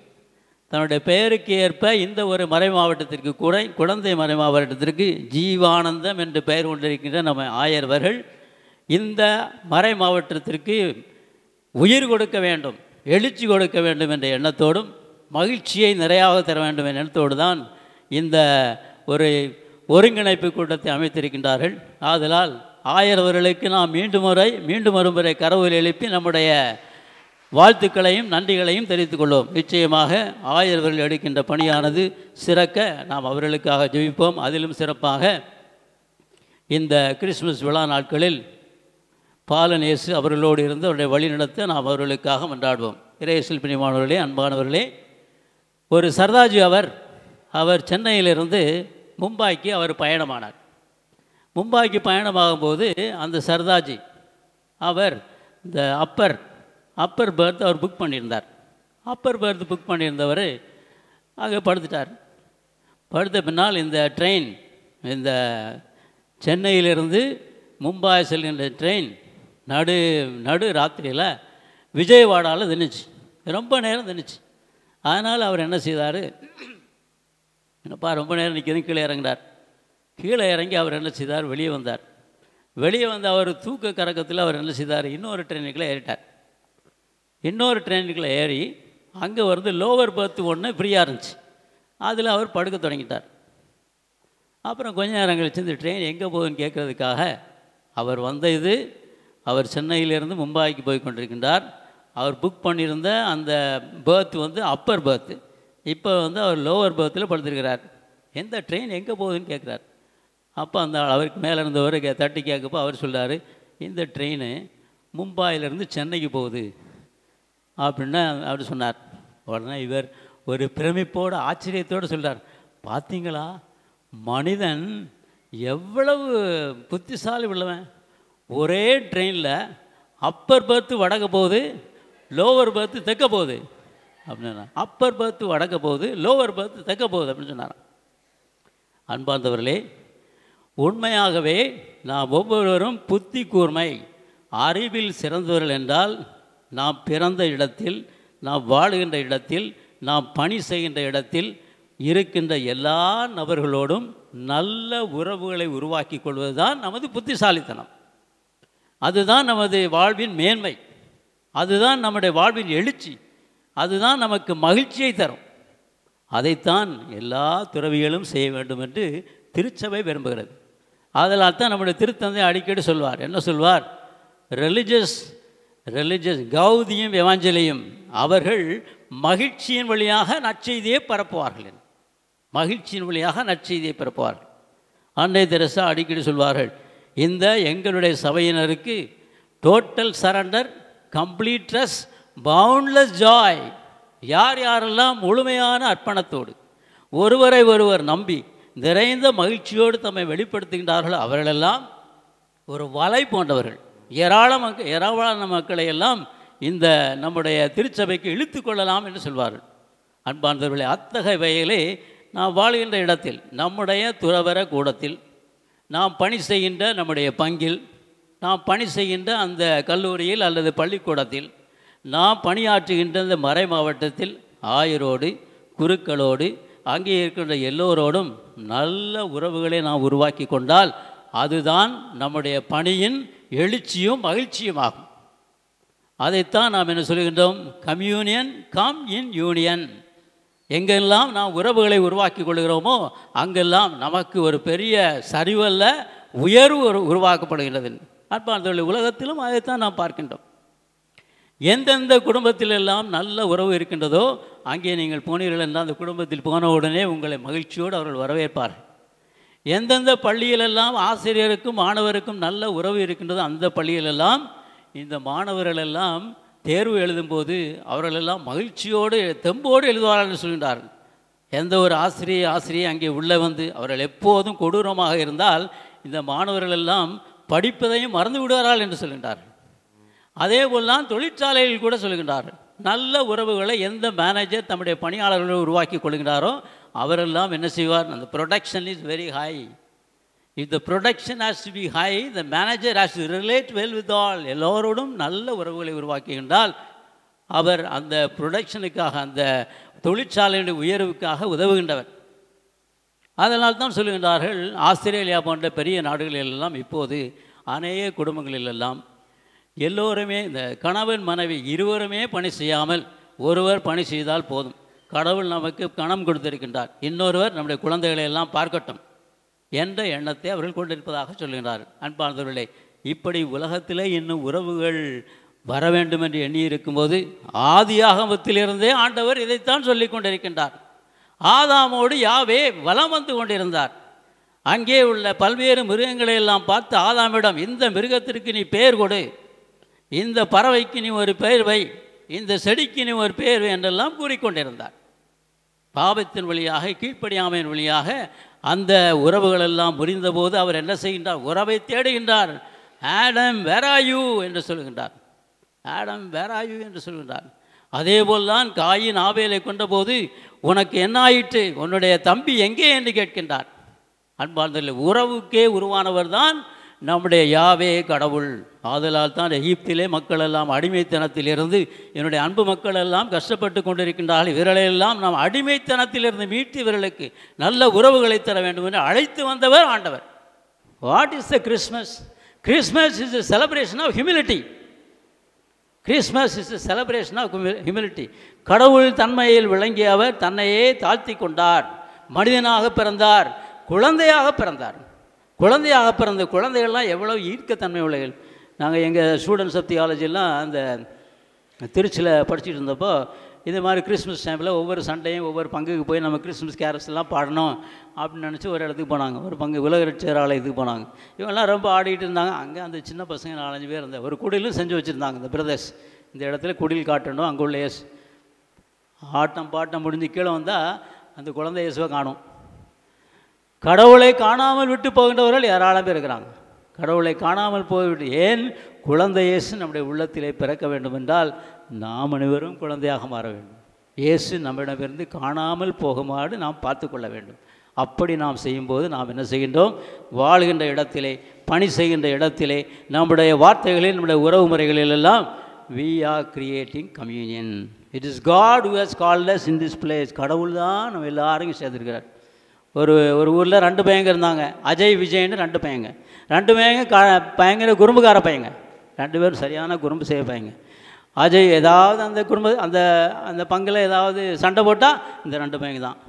தன்னுடைய பெயருக்கு ஏற்ப இந்த ஒரு மறை மாவட்டத்திற்கு கூட, குழந்தை மறை மாவட்டத்திற்கு ஜீவானந்தம் என்று பெயர் கொண்டிருக்கின்ற நம்ம ஆயர்வர்கள் இந்த மறை மாவட்டத்திற்கு உயிர் கொடுக்க வேண்டும், எழுச்சி கொடுக்க வேண்டும் என்ற எண்ணத்தோடும் மகிழ்ச்சியை நிறையாக தர வேண்டும் என்ற எண்ணத்தோடு தான் இந்த ஒரு ஒருங்கிணைப்பு கூட்டத்தை அமைத்திருக்கின்றார்கள். ஆதலால் ஆயரவர்களுக்கு நாம் மீண்டும் ஒரு முறை கரவொலி எழுப்பி நம்முடைய வாழ்த்துக்களையும் நன்றிகளையும் தெரிவித்துக் கொள்வோம். நிச்சயமாக ஆயரவர்கள் எடுக்கின்ற பணியானது சிறக்க நாம் அவர்களுக்காக ஜெபிப்போம். அதிலும் சிறப்பாக இந்த கிறிஸ்துமஸ் விழா நாட்களில் பாலனேசு அவர்களோடு இருந்து அவருடைய வழிநடத்த நாம் அவர்களுக்காக மன்றாடுவோம். இறையேசுவில் பிரியமானவர்களே, அன்பானவர்களே, ஒரு சர்தாஜி அவர் சென்னையிலிருந்து மும்பாய்க்கு அவர் பயணமானார். மும்பாய்க்கு பயணமாகும்போது அந்த சர்தாஜி அவர் இந்த அப்பர் பெர்த் அவர் புக் பண்ணியிருந்தார். அப்பர் பெர்த் புக் பண்ணியிருந்தவர் அங்கே படுத்துட்டார். படுத்த பின்னால் இந்த ட்ரெயின், இந்த சென்னையிலிருந்து மும்பாய் செல்கின்ற ட்ரெயின் நடு ராத்திரியில் விஜயவாடாவில் நின்றுச்சு. ரொம்ப நேரம் நின்றுச்சு. அதனால் அவர் என்ன செய்தார், என்னப்பா ரொம்ப நேரம் நிற்கிறது, கீழே இறங்கினார். கீழே இறங்கி அவர் என்ன செய்தார், வெளியே வந்தார். வெளியே வந்து அவர் தூக்க கறக்கத்தில் அவர் என்ன செய்தார், இன்னொரு ட்ரெயினுக்குள்ளே ஏறிட்டார். இன்னொரு ட்ரெயினுக்குள்ளே ஏறி அங்கே வந்து லோவர் பர்த்து ஒன்று ஃப்ரீயாக இருந்துச்சு, அதில் அவர் படுக்க தொடங்கிட்டார். அப்புறம் கொஞ்ச நேரம் கழிச்சு இந்த ட்ரெயின் எங்கே போகுதுன்னு கேட்குறதுக்காக அவர் அவர் சென்னையிலேருந்து மும்பாய்க்கு போய் கொண்டிருக்கின்றார். அவர் புக் பண்ணியிருந்த அந்த பேர்த்து வந்து அப்பர் பேர்த்து, இப்போ வந்து அவர் லோவர் பேர்த்தில் படுத்திருக்கிறார். எந்த ட்ரெயின் எங்கே போகுதுன்னு கேட்குறார். அப்போ அந்த அவருக்கு மேலே இருந்தவர் தட்டி கேட்கப்போ அவர் சொல்கிறார், இந்த ட்ரெயின் மும்பாயிலிருந்து சென்னைக்கு போகுது அப்படின்னு அவர் சொன்னார். உடனே இவர் ஒரு பிரமிப்போடு ஆச்சரியத்தோடு சொல்கிறார், பார்த்தீங்களா மனிதன் எவ்வளவு புத்திசாலி உள்ளவன், ஒரே ட்ரெயினில் அப்பர் பர்த்து வடக்க போகுது, லோவர் பர்த்து தெற்க போகுது அப்படின்னா, அப்பர் பர்த்து வடக்க போகுது, லோவர் பர்த்து தெற்க போகுது அப்படின்னு சொன்னாராம். அன்பார்ந்தவர்களே, உண்மையாகவே நாம் ஒவ்வொருவரும் புத்தி கூர்மை அறிவில் சிறந்தவர்கள் என்றால் நாம் பிறந்த இடத்தில், நாம் வாழுகின்ற இடத்தில், நாம் பணி செய்கின்ற இடத்தில் இருக்கின்ற எல்லா நபர்களோடும் நல்ல உறவுகளை உருவாக்கி கொள்வது தான் நமது புத்திசாலித்தனம். அதுதான் நமது வாழ்வின் மேன்மை, அதுதான் நம்முடைய வாழ்வின் எழுச்சி, அதுதான் நமக்கு மகிழ்ச்சியை தரும். அதைத்தான் எல்லா துறவிகளும் செய்ய வேண்டும் என்று திருச்சபை விரும்புகிறது. அதனால் தான் நம்முடைய திருத்தந்தை அடிக்கடி சொல்வார், என்ன சொல்வார், ரிலிஜியஸ் கௌதியும் எவாஞ்சலியும், அவர்கள் மகிழ்ச்சியின் வழியாக நற்செய்தியை பரப்புவார்கள், மகிழ்ச்சியின் வழியாக நற்செய்தியை பரப்புவார்கள். அன்னை தெரசா அடிக்கடி சொல்வார்கள், இந்த எங்களுடைய சபையினருக்கு total surrender, complete trust, boundless joy, யார் யாரெல்லாம் முழுமையான அர்ப்பணத்தோடு ஒருவரை ஒருவர் நம்பி நிறைந்த மகிழ்ச்சியோடு தம்மை வெளிப்படுத்துகின்றார்களோ அவர்களெல்லாம் ஒரு வலை போன்றவர்கள். ஏராளமான மக்களை எல்லாம் இந்த நம்முடைய திருச்சபைக்கு இழுத்து கொள்ளலாம் என்று சொல்வார்கள். அன்பார்ந்தவர்களே, அத்தகைய வகையிலே நாம் வாழ்கின்ற இடத்தில், நம்முடைய துறவற கூடத்தில், நாம் பணி செய்கின்ற நம்முடைய பங்கில், நாம் பணி செய்கின்ற அந்த கல்லூரியில் அல்லது பள்ளிக்கூடத்தில், நாம் பணியாற்றுகின்ற இந்த மறை மாவட்டத்தில் ஆயரோடு குருக்களோடு அங்கே இருக்கின்ற எல்லோரோடும் நல்ல உறவுகளை நாம் உருவாக்கி கொண்டால் அதுதான் நம்முடைய பணியின் எழுச்சியும் மகிழ்ச்சியும் ஆகும். அதைத்தான் நாம் என்ன சொல்கின்றோம், கம்யூனியன் கம் இன் யூனியன். எங்கெல்லாம் நாம் உறவுகளை உருவாக்கி கொள்கிறோமோ அங்கெல்லாம் நமக்கு ஒரு பெரிய சரிவல்ல உயர்வு உருவாக்கப்படுகின்றது. அன்பார்ந்தவர்களே, உலகத்திலும் அதைத்தான் நாம் பார்க்கின்றோம். எந்தெந்த குடும்பத்திலெல்லாம் நல்ல உறவு இருக்கின்றதோ அங்கே நீங்கள் போனீர்கள் என்றால் அந்த குடும்பத்தில் போன உடனே உங்களை மகிழ்ச்சியோடு அவர்கள் வரவேற்பார்கள். எந்தெந்த பள்ளியிலெல்லாம் ஆசிரியருக்கும் மாணவருக்கும் நல்ல உறவு இருக்கின்றதோ அந்த பள்ளியிலெல்லாம் இந்த மாணவர்களெல்லாம் தேர்வு எழுதும்போது அவர்களெல்லாம் மகிழ்ச்சியோடு தெம்போடு எழுதுவார்கள் என்று சொல்கின்றார்கள். எந்த ஒரு ஆசிரியை அங்கே உள்ளே வந்து அவர்கள் எப்போதும் கொடூரமாக இருந்தால் இந்த மாணவர்களெல்லாம் படிப்பதையும் மறந்து விடுவார்கள் என்று சொல்கின்றார்கள். அதே போல்தான் தொழிற்சாலையில் கூட சொல்கின்றார்கள். நல்ல உறவுகளை எந்த மேனேஜர் தம்முடைய பணியாளர்களை உருவாக்கி கொள்கின்றாரோ அவரெல்லாம் என்ன செய்வார், அந்த production is very high. If the production has to be high, the manager has to relate well with all. எல்லோரோடும் நல்ல உறவுகளை உருவாக்குகின்றால் அவர் அந்த ப்ரொடக்ஷனுக்காக, அந்த தொழிற்சாலையுடைய உயர்வுக்காக உதவுகின்றவர். அதனால் தான் சொல்லுகின்றார்கள், ஆஸ்திரேலியா போன்ற பெரிய நாடுகளிலெல்லாம் இப்போது அநேக குடும்பங்களிலெல்லாம் எல்லோருமே இந்த கணவன் மனைவி இருவருமே பணி செய்யாமல் ஒருவர் பணி செய்தால் போதும், கடவுள் நமக்கு கணம் கொடுத்திருக்கின்றார், இன்னொருவர் நம்முடைய குழந்தைகளை எல்லாம் பார்க்கட்டும் என்ற எண்ணத்தை அவர்கள் கொண்டிருப்பதாக சொல்கின்றார்கள். அன்பார்ந்தவர்களே, இப்படி உலகத்திலே இன்னும் உறவுகள் வர வேண்டும் என்று எண்ணி இருக்கும்போது ஆதியாகமத்திலிருந்தே ஆண்டவர் இதைத்தான் சொல்லி கொண்டிருக்கின்றார். ஆதாமோடு யாவே வலம் வந்து கொண்டிருந்தார். அங்கே உள்ள பல்வேறு மிருகங்களை எல்லாம் பார்த்து ஆதாமிடம், இந்த மிருகத்திற்கு நீ பெயர் கொடு, இந்த பறவைக்கு நீ ஒரு பெயர் வை, இந்த செடிக்கு நீ ஒரு பெயர் வை என்றெல்லாம் கூறிக்கொண்டிருந்தார். பாவத்தின் வழியாக, கீழ்ப்படியாமையின் வழியாக அந்த உறவுகளெல்லாம் முறிந்தபோது அவர் என்ன செய்கின்றார், உறவை தேடுகின்றார். ஆடம் வேர் ஆர் யூ என்று சொல்கின்றார். ஆடம் வேர் ஆர் யூ என்று சொல்கின்றார். அதேபோல் தான் காயின் ஆபேலை கொண்டபோது உனக்கு என்ன ஆயிற்று, உன்னுடைய தம்பி எங்கே என்று கேட்கின்றார். அன்பார்ந்தவர்களே, உறவுக்கே உருவானவர் தான் நம்முடைய யாவே கடவுள். ஆதலால் தான் எகிப்திலே மக்கள் எல்லாம் அடிமைத்தனத்திலிருந்து, என்னுடைய அன்பு மக்கள் எல்லாம் கஷ்டப்பட்டு கொண்டிருக்கின்றார்கள், இவர்களெல்லாம் நாம் அடிமைத்தனத்திலிருந்து மீட்டு இவர்களுக்கு நல்ல உறவுகளை தர வேண்டும் என்று அழைத்து வந்தவர் ஆண்டவர். What is the Christmas? Christmas is the celebration of humility. Christmas is the celebration of humility. கடவுள் தன்மையில் விளங்கிய அவர் தன்னையே தாழ்த்தி கொண்டார், மனிதனாக பிறந்தார், குழந்தையாக பிறந்தார். குழந்தையாக பிறந்த குழந்தைகள்லாம் எவ்வளோ ஈர்க்கத்தன்மை உள்ளவர்கள். நாங்கள் எங்கள் ஸ்டூடெண்ட்ஸ் ஆஃப் தியாலஜிலாம் அந்த திருச்சியில் படிச்சுட்டு இருந்தப்போ இதே மாதிரி கிறிஸ்மஸ் டைமில் ஒவ்வொரு சண்டையும் ஒவ்வொரு பங்குக்கு போய் நம்ம கிறிஸ்மஸ் கேரல்ஸ் எல்லாம் பாடணும் அப்படின்னு நினச்சி ஒரு இடத்துக்கு போனாங்க. ஒரு பங்கு உலகரட்சகர் ஆலயத்துக்கு போனாங்க. இவங்கெல்லாம் ரொம்ப ஆடிட்டு இருந்தாங்க. அங்கே அந்த சின்ன பசங்க 4-5 பேர் இருந்தாங்க. ஒரு குடிலும் செஞ்சு வச்சுருந்தாங்க. இந்த பிரதர்ஸ் இந்த இடத்துல குடில் காட்டணும். அங்கே உள்ள இயேசு ஆட்டம் பாட்டம் முடிஞ்சு கீழே வந்தால் அந்த குழந்தை இயேசுவை காணும். கடவுளை காணாமல் விட்டு போகின்றவர்கள் ஏராளம் பேர் இருக்கிறாங்க. கடவுளை காணாமல் போய்விட்டு ஏன் குழந்தை இயேசு நம்முடைய உள்ளத்திலே பிறக்க வேண்டும் என்றால் நாம் அனைவரும் குழந்தையாக மாற வேண்டும். இயேசு நம்மிடமிருந்து காணாமல் போகுமாறு நாம் பார்த்து கொள்ள வேண்டும். அப்படி நாம் செய்யும்போது நாம் என்ன செய்கின்றோம்? வாழ்கின்ற இடத்திலே, பணி செய்கின்ற இடத்திலே, நம்முடைய வார்த்தைகளில், நம்முடைய உறவு முறைகளிலெல்லாம் we are creating communion. It is God who has called us in this place. கடவுள் தான் நம்ம எல்லாரையும் சேர்த்துருக்கிறார். ஒரு ஊரில் 2 பையங்க இருந்தாங்க. அஜய் விஜய்னு 2 பையங்க. 2 பையங்க பயங்கர குறும்புக்கார பையங்க. 2 பேரும் சரியான குறும்பு செய்ய பையங்க. அஜய் ஏதாவது அந்த அந்த பங்கில் ஏதாவது சண்டை போட்டால் இந்த 2 பையங்க தான்.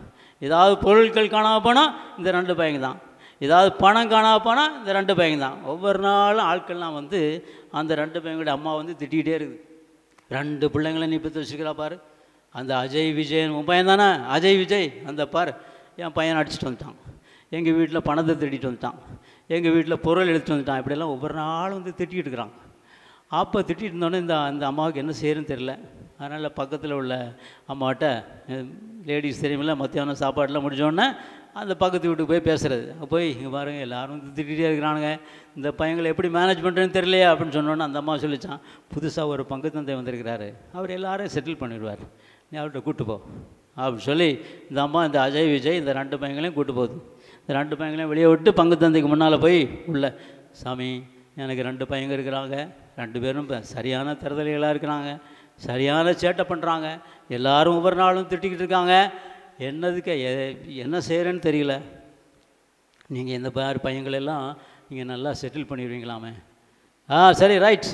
ஏதாவது பொருட்கள் காணாமல் போனால் இந்த 2 பையங்க தான். ஏதாவது பணம் காணாமல் போனால் இந்த 2 பையங்க தான். ஒவ்வொரு நாளும் ஆட்கள்லாம் வந்து அந்த 2 பையங்களுடைய அம்மா வந்து திட்டிகிட்டே இருக்குது. 2 பிள்ளைங்களை நீ பற்றி வச்சுக்கிறா பாரு. அந்த அஜய் விஜயன் உன் பையன் தானே? அஜய் விஜய் அந்த பாரு என் பையனை அடிச்சுட்டு வந்துட்டான். எங்கள் வீட்டில் பணத்தை திட்டிகிட்டு வந்துட்டான். எங்கள் வீட்டில் பொருள் எடுத்துகிட்டு வந்துட்டான். இப்படியெல்லாம் ஒவ்வொரு நாளும் வந்து திட்டிகிட்டு இருக்கிறாங்க. அப்போ திட்டிகிட்டு இருந்தோடனே இந்த அம்மாவுக்கு என்ன செய்யணும்னு தெரியல. அதனால் பக்கத்தில் உள்ள அம்மாட்ட லேடிஸ் தெரியுமில்ல, மத்தியானம் சாப்பாடெலாம் முடிஞ்சோடனே அந்த பக்கத்து வீட்டுக்கு போய் பேசுகிறது. போய் இங்கே பாருங்கள் எல்லோரும் வந்து திட்டிகிட்டே இருக்கிறானுங்க, இந்த பையங்களை எப்படி மேனேஜ் பண்ணுறேன்னு தெரியலையே அப்படின்னு சொன்னோன்னே அந்த அம்மா சொல்லிச்சான், புதுசாக ஒரு பங்கு தந்தை வந்திருக்கிறாரு, அவர் எல்லோரும் செட்டில் பண்ணிடுவார், நீ அவர்கிட்ட கூப்பிட்டு போ அப்படின்னு சொல்லி இந்த அம்மா இந்த அஜய் விஜய் இந்த 2 பையங்களையும் கூப்பிட்டு போகுது. இந்த 2 பையங்களையும் வெளியே விட்டு பங்கு தந்தைக்கு முன்னால் போய் உள்ள, சாமி எனக்கு 2 பையங்க இருக்கிறாங்க, 2 பேரும் சரியான தருதலைகளாக இருக்கிறாங்க, சரியான சேட்டை பண்ணுறாங்க, எல்லோரும் ஒவ்வொரு நாளும் திட்டிக்கிட்டு இருக்காங்க, என்னதுக்கு என்ன செய்கிறேன்னு தெரியல, நீங்கள் இந்த பையங்களெல்லாம் நீங்கள் நல்லா செட்டில் பண்ணிடுவீங்களாமே. சரி ரைட்.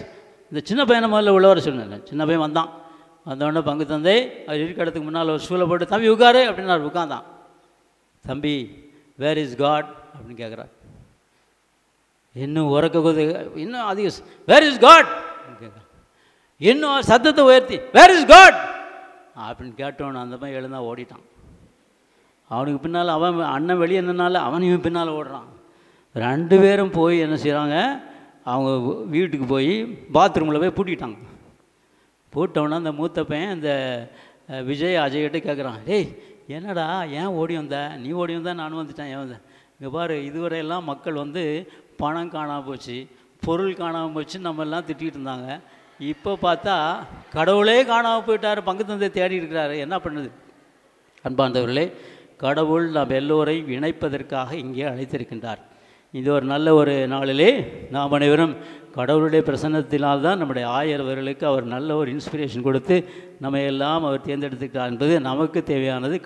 இந்த சின்ன பையனை முதல்ல உள்ளவர சொன்னேன். சின்ன பையன் வந்தோடனே பங்கு தந்தை அவர் இருக்கிற இடத்துக்கு முன்னால் ஒரு ஸ்டூலை போட்டு, தம்பி உட்காரு அப்படின்னு அவர் உட்காந்தான். தம்பி வேர் இஸ் காட் அப்படின்னு கேட்குறார். இன்னும் உறக்க இன்னும் அதிக வேர் இஸ் காட் கேட்குறான். இன்னும் சத்தத்தை உயர்த்தி வேர் இஸ் காட் அப்படின்னு கேட்டோன்னு அந்த மாதிரி எழுந்தா ஓடிட்டான். அவனுக்கு பின்னால் அவன் அண்ணன் வெளியே நின்னால அவனையும் பின்னால் ஓடுறான். 2 பேரும் போய் என்ன செய்கிறாங்க, அவங்க வீட்டுக்கு போய் பாத்ரூமில் போய் பூட்டிட்டாங்க. பூட்டவுடனே அந்த மூத்த பையன் இந்த விஜய் அஜய்கிட்ட கேட்குறான், டேய் என்னடா ஏன் ஓடி வந்த? நீ ஓடி வந்தால் நானும் வந்துட்டேன், ஏன் வந்தேன்? இங்கே பாரு, இதுவரையெல்லாம் மக்கள் வந்து பணம் காணாமல் போச்சு, பொருள் காணாமல் போச்சு நம்ம எல்லாம் திட்டிகிட்டு இருந்தாங்க. இப்போ பார்த்தா கடவுளே காணாமல் போயிட்டார், பங்கு தந்தை தேடி இருக்கிறாரு, என்ன பண்ணுது? அன்பார்ந்தவர்களே, கடவுள் நாம் எல்லோரையும் இணைப்பதற்காக இங்கே அழைத்திருக்கின்றார். இது ஒரு நல்ல ஒரு நாளிலே நாம் அனைவரும் கடவுளுடைய பிரசன்னத்தினால்தான் நம்முடைய ஆயர்வர்களுக்கு அவர் நல்ல ஒரு இன்ஸ்பிரேஷன் கொடுத்து நம்ம எல்லாம் அவர் தேர்ந்தெடுத்துக்கிறார் என்பது நமக்கு தேவையானது.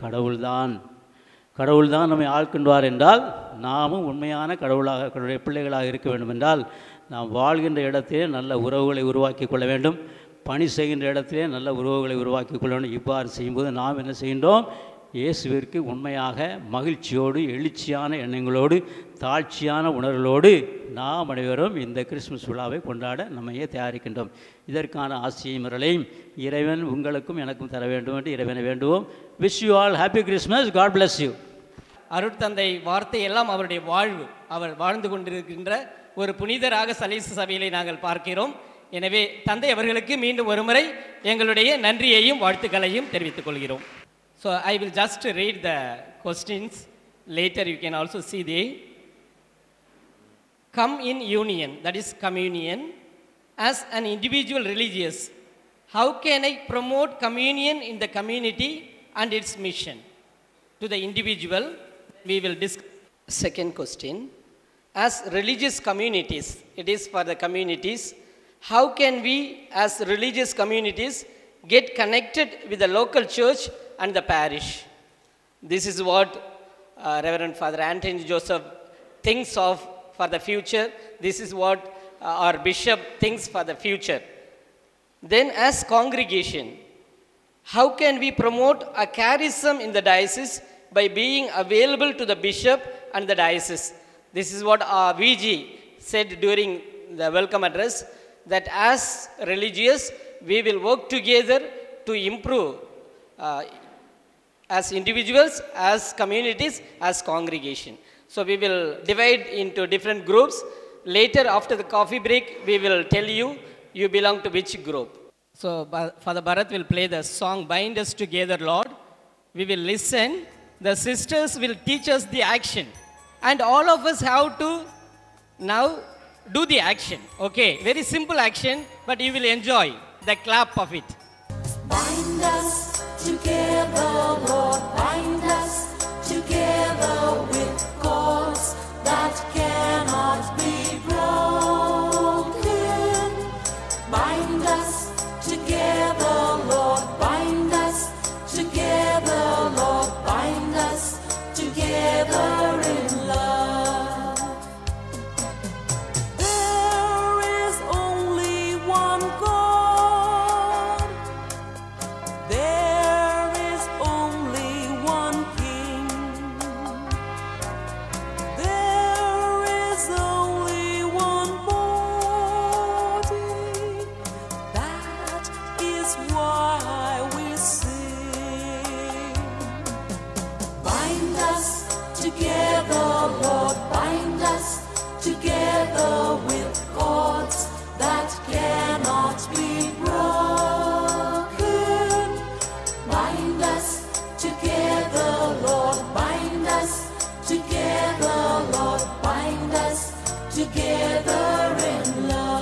கடவுள்தான் நம்மை ஆட்கொண்டார் என்றால் நாமும் உண்மையான கடவுளுடைய பிள்ளைகளாக இருக்க வேண்டும் என்றால் நாம் வாழ்கின்ற இடத்திலே நல்ல உறவுகளை உருவாக்கி கொள்ள வேண்டும், பணி செய்கின்ற இடத்திலே நல்ல உறவுகளை உருவாக்கி கொள்ள வேண்டும். இவ்வாறு செய்யும்போது நாம் என்ன செய்கின்றோம்? இயேசுவிற்கு உண்மையாக மகிழ்ச்சியோடு, எழுச்சியான எண்ணங்களோடு, தாழ்ச்சியான உணர்வுகளோடு நாம் அனைவரும் இந்த கிறிஸ்துமஸ் விழாவை கொண்டாட நம்மையே தயாரிக்கின்றோம். இதற்கான ஆசையும் மரலையும் இறைவன் உங்களுக்கும் எனக்கும் தர வேண்டும் என்று இறைவனை வேண்டுவோம். Wish you all happy Christmas. God bless you. அருட்தந்தை வார்த்தை எல்லாம் அவருடைய வாழ்வு, அவர் வாழ்ந்து கொண்டிருக்கின்ற ஒரு புனிதராக சலீசு சபையிலே நாங்கள் பார்க்கிறோம். எனவே தந்தை அவர்களுக்கு மீண்டும் ஒருமுறை எங்களுடைய நன்றியையும் வாழ்த்துக்களையும் தெரிவித்துக் கொள்கிறோம். So I will just read the questions. Later you can also see the come in union, that is communion. As an individual religious, how can I promote communion in the community and its mission? To the individual, we will discuss. Second question, as religious communities, it is for the communities, how can we as religious communities get connected with the local church and the parish? This is what Reverend Father Anthony Joseph thinks of for the future. This is what our bishop thinks for the future. Then as congregation, how can we promote a charism in the diocese by being available to the bishop and the diocese? This is what our VG said during the welcome address, that as religious we will work together to improve as individuals, as communities, as congregation. So we will divide into different groups. Later, after the coffee break, we will tell you, you belong to which group. So Father Bharat will play the song, Bind Us Together, Lord. We will listen. The sisters will teach us the action. And all of us have to now do the action. Okay, very simple action, but you will enjoy the clap of it. Bind us together, Lord, bind us together with cords that cannot be broken. Bind us together, Lord, bind us together, Lord, bind us together in love. There is only one God. There is only one King. There is only one body. That is why we sing. Bind us together, Lord, bind us together with cords that cannot be broken. Bind us together, Lord, bind us together, Lord, bind us together in love.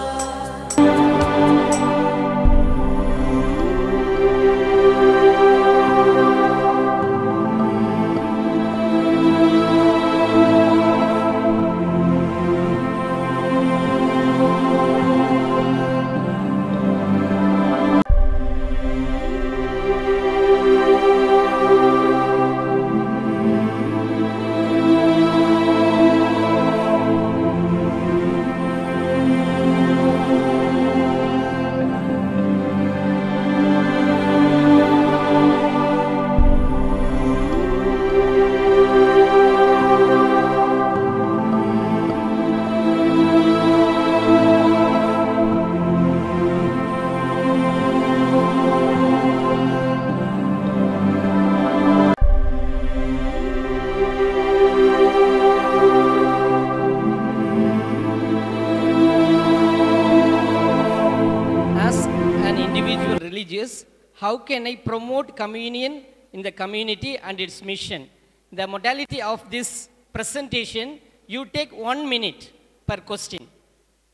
How can I promote communion in the community and its mission? The modality of this presentation, you take 1 minute per question.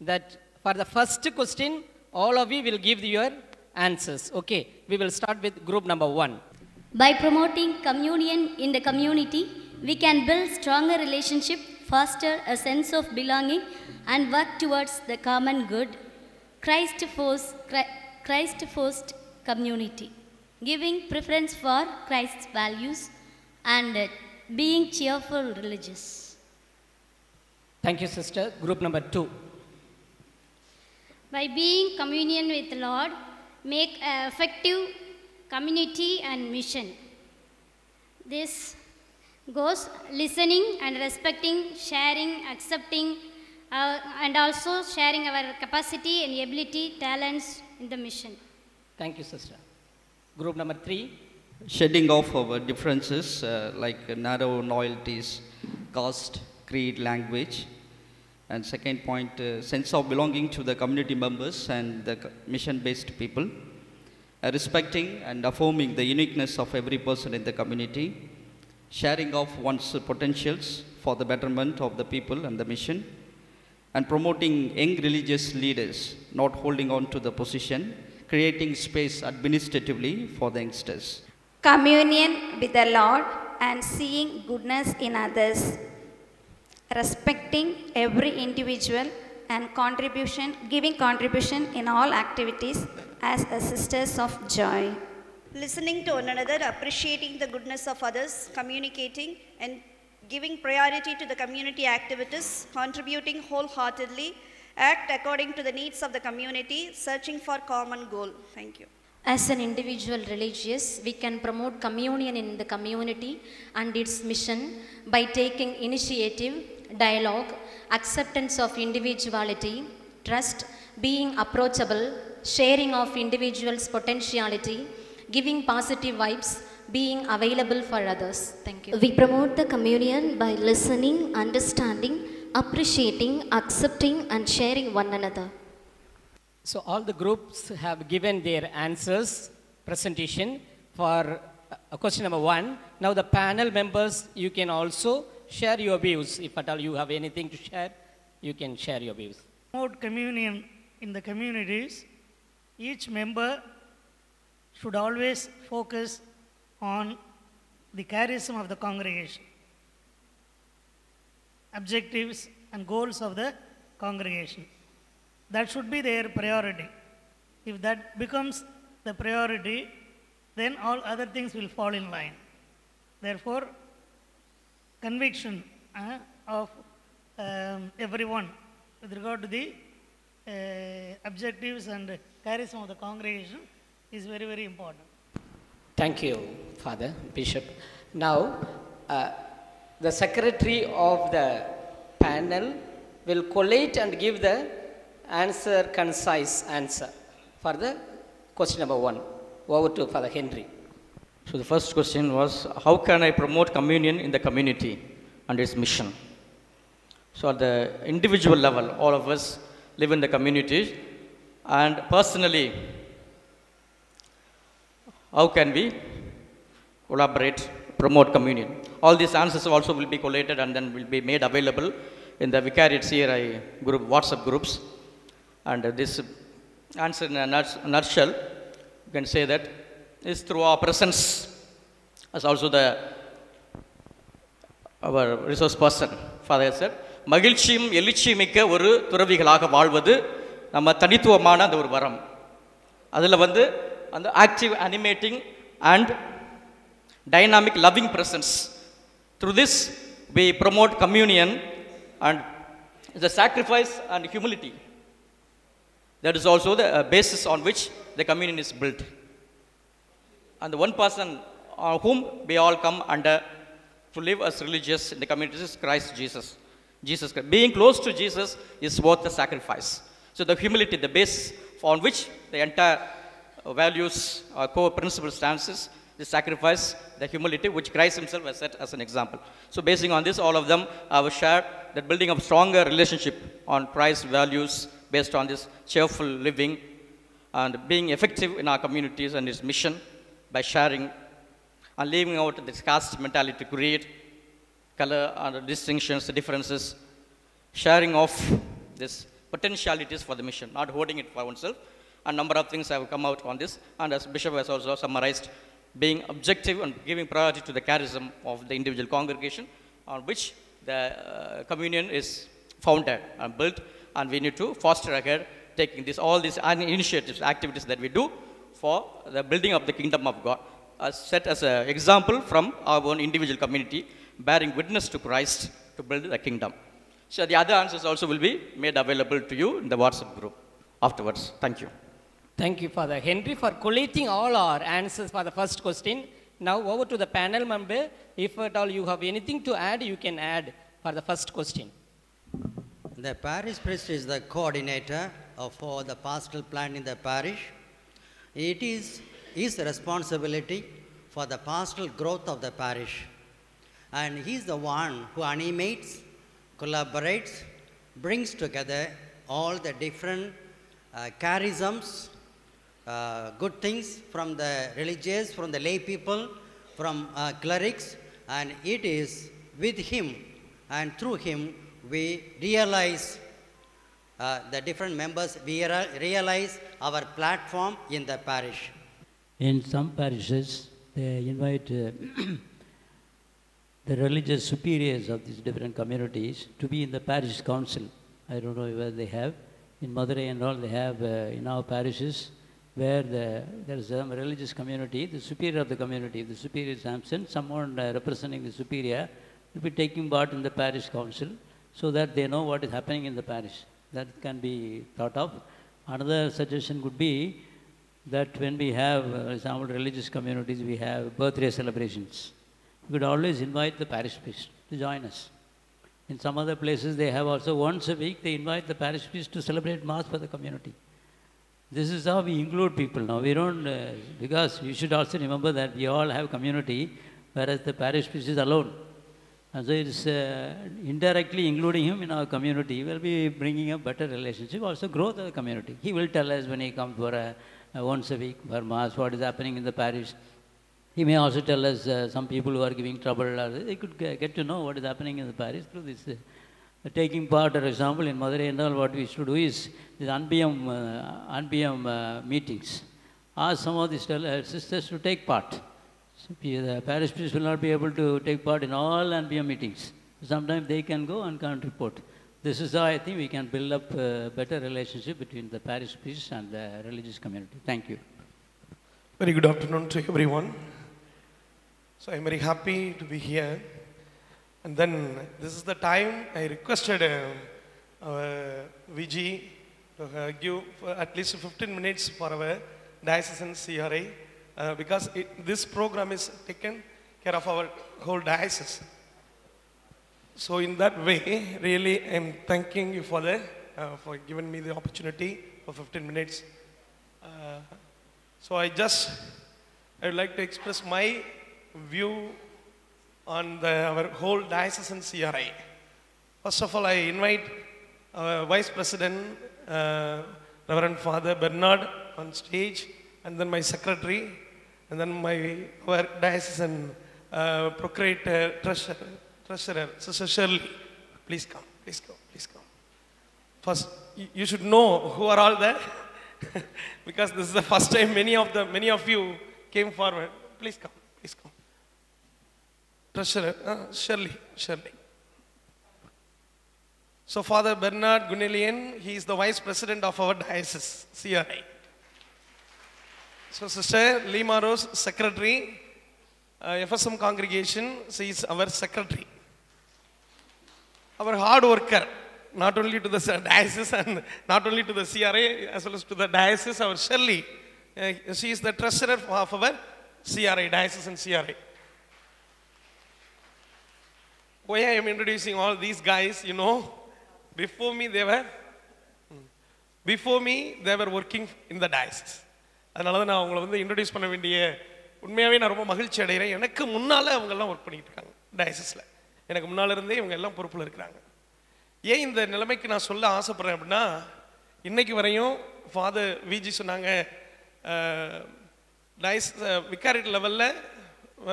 That for the first question, all of you will give your answers. Okay, we will start with group number 1. By promoting communion in the community, we can build stronger relationship, foster a sense of belonging, and work towards the common good. Christ-first community, giving preference for Christ's values and being cheerful religious. Thank you, sister. Group number 2. By being communion with the Lord, make an effective community and mission. This goes listening and respecting, sharing, accepting, and also sharing our capacity and ability, talents in the mission. Thank you, sister. Group number 3. Shedding off our differences like narrow loyalties, caste, creed, language. And second point, sense of belonging to the community members and the mission-based people. Respecting and affirming the uniqueness of every person in the community. Sharing of one's potentials for the betterment of the people and the mission. And promoting young religious leaders, not holding on to the position, creating space administratively for the youngsters. Communion with the Lord and seeing goodness in others. Respecting every individual and giving contribution in all activities as a sisters of joy. Listening to one another, appreciating the goodness of others, communicating and giving priority to the community activities, contributing wholeheartedly, act according to the needs of the community, searching for common goal. Thank you. As an individual religious, we can promote communion in the community and its mission by taking initiative, dialogue, acceptance of individuality, trust, being approachable, sharing of individuals' potentiality, giving positive vibes, being available for others. Thank you. We promote the communion by listening, understanding, appreciating, accepting, and sharing one another. So all the groups have given their answers, presentation for question number 1. Now the panel members, you can also share your views. If at all you have anything to share, you can share your views. Promote communion in the communities. Each member should always focus on the charism of the congregation, objectives and goals of the congregation. That should be their priority. If that becomes the priority, then all other things will fall in line. Therefore, conviction of everyone with regard to the objectives and charism of the congregation is very, very important. Thank you, Father, Bishop. Now, the secretary of the panel will collate and give the answer, concise answer for the question number 1. Over to Father Henry. So the first question was, how can I promote communion in the community and its mission? So at the individual level, all of us live in the communities, and personally, how can we collaborate, promote communion? All these answers also will be collated and then will be made available in the Vicariate CRI group, WhatsApp groups. And this answer in a nutshell, you can say that is through our presence as also our resource person, Father said, மகிழ்ச்சியும் எழுச்சி மிக்க ஒரு துறவிகளாக வாழ்வது நம்ம தனித்துவமான அந்த ஒரு வரம். அதில் அந்த active, animating and dynamic, loving presence. Through this, we promote communion and the sacrifice and humility. That is also the basis on which the communion is built. And the one person on whom we all come under to live as religious in the community is Christ Jesus. Jesus Christ. Being close to Jesus is worth the sacrifice. So the humility, the basis on which the entire values, core principle stances, the sacrifice, the humility, which Christ himself has set as an example. So basing on this, all of them have shared that building of stronger relationship on Christ's values based on this cheerful living and being effective in our communities and its mission by sharing and leaving out this caste mentality to create color and distinctions, differences, sharing of this potentialities for the mission, not holding it for oneself. A number of things have come out on this, and as Bishop has also summarized, being objective and giving priority to the charism of the individual congregation on which the communion is founded and built, and we need to foster ahead, taking all these initiatives, activities that we do for the building of the kingdom of God, set as an example from our own individual community, bearing witness to Christ to build the kingdom. So the other answers also will be made available to you in the WhatsApp group afterwards. Thank you. Thank you, Father Henry, for collating all our answers for the first question. Now over to the panel member. If at all you have anything to add, you can add for the first question. The parish priest is the coordinator for the pastoral plan in the parish. It is his responsibility for the pastoral growth of the parish. And he is the one who animates, collaborates, brings together all the different charisms, good things from the religious, from the lay people, from clerics, and it is with him and through him we realize the different members, we realize our platform in the parish. In some parishes, they invite the religious superiors of these different communities to be in the parish council. I don't know whether they have. In Madurai and all, they have in our parishes where there is a religious community, the superior of the community, if the superior is absent, someone representing the superior will be taking part in the parish council so that they know what is happening in the parish. That can be thought of. Another suggestion would be that when we have, for example, religious communities, we have birthday celebrations. We could always invite the parish priest to join us. In some other places, they have also once a week, they invite the parish priest to celebrate Mass for the community. This is how we include people now. We don't, because you should also remember that we all have community, whereas the parish priest is alone. And so it's indirectly including him in our community. We will be bringing a better relationship, also growth of the community. He will tell us when he comes for once a week for Mass, what is happening in the parish. He may also tell us some people who are giving trouble, or they could get to know what is happening in the parish through this. Taking part, for example, in Madurai and all, what we should do is these NPM meetings. Ask some of the sisters to take part. So the parish priest will not be able to take part in all NPM meetings. Sometimes they can go and can't report. This is how I think we can build up a better relationship between the parish priest and the religious community. Thank you. Very good afternoon to everyone. So I'm very happy to be here. And then this is the time I requested VG to give at least 15 minutes for our diocesan CRI because this program is taken care of our whole diocese. So in that way, really I'm thanking you for giving me the opportunity for 15 minutes. So I would like to express my view on our whole diocesan CRI. First of all, I invite our Vice President, Reverend Father Bernard, on stage, and then my secretary, and then our diocesan procurator, treasurer, Sister Shirley. Please come, please come, please come. First, you should know who are all there, because this is the first time many of you came forward. Please come, please come. Treasurer, Shirley. So Father Bernard Gunelian, he is the Vice President of our diocese, CRI. So Sister Lima Rose, Secretary, FSM congregation, she is our Secretary. Our hard worker, not only to the diocese and not only to the CRI, as well as to the diocese, our Shirley, she is the Treasurer of our CRI, diocesan CRI. Why I am introducing all these guys, you know, before me they were working in the diocese. அதனால தான் நான் அவங்கள வந்து introduce பண்ண வேண்டிய உண்மையாகவே நான் ரொம்ப மகிழ்ச்சி அடைகிறேன். எனக்கு முன்னால் அவங்கெல்லாம் ஒர்க் பண்ணிட்டு இருக்காங்க டயசிஸில். எனக்கு முன்னால் இருந்தே இவங்க எல்லாம் பொறுப்பில் இருக்கிறாங்க. ஏன் இந்த நிலைமைக்கு நான் சொல்ல ஆசைப்பட்றேன் அப்படின்னா, இன்னைக்கு வரையும் ஃபாதர் விஜி சொன்னாங்க, விகாரிட் லெவலில்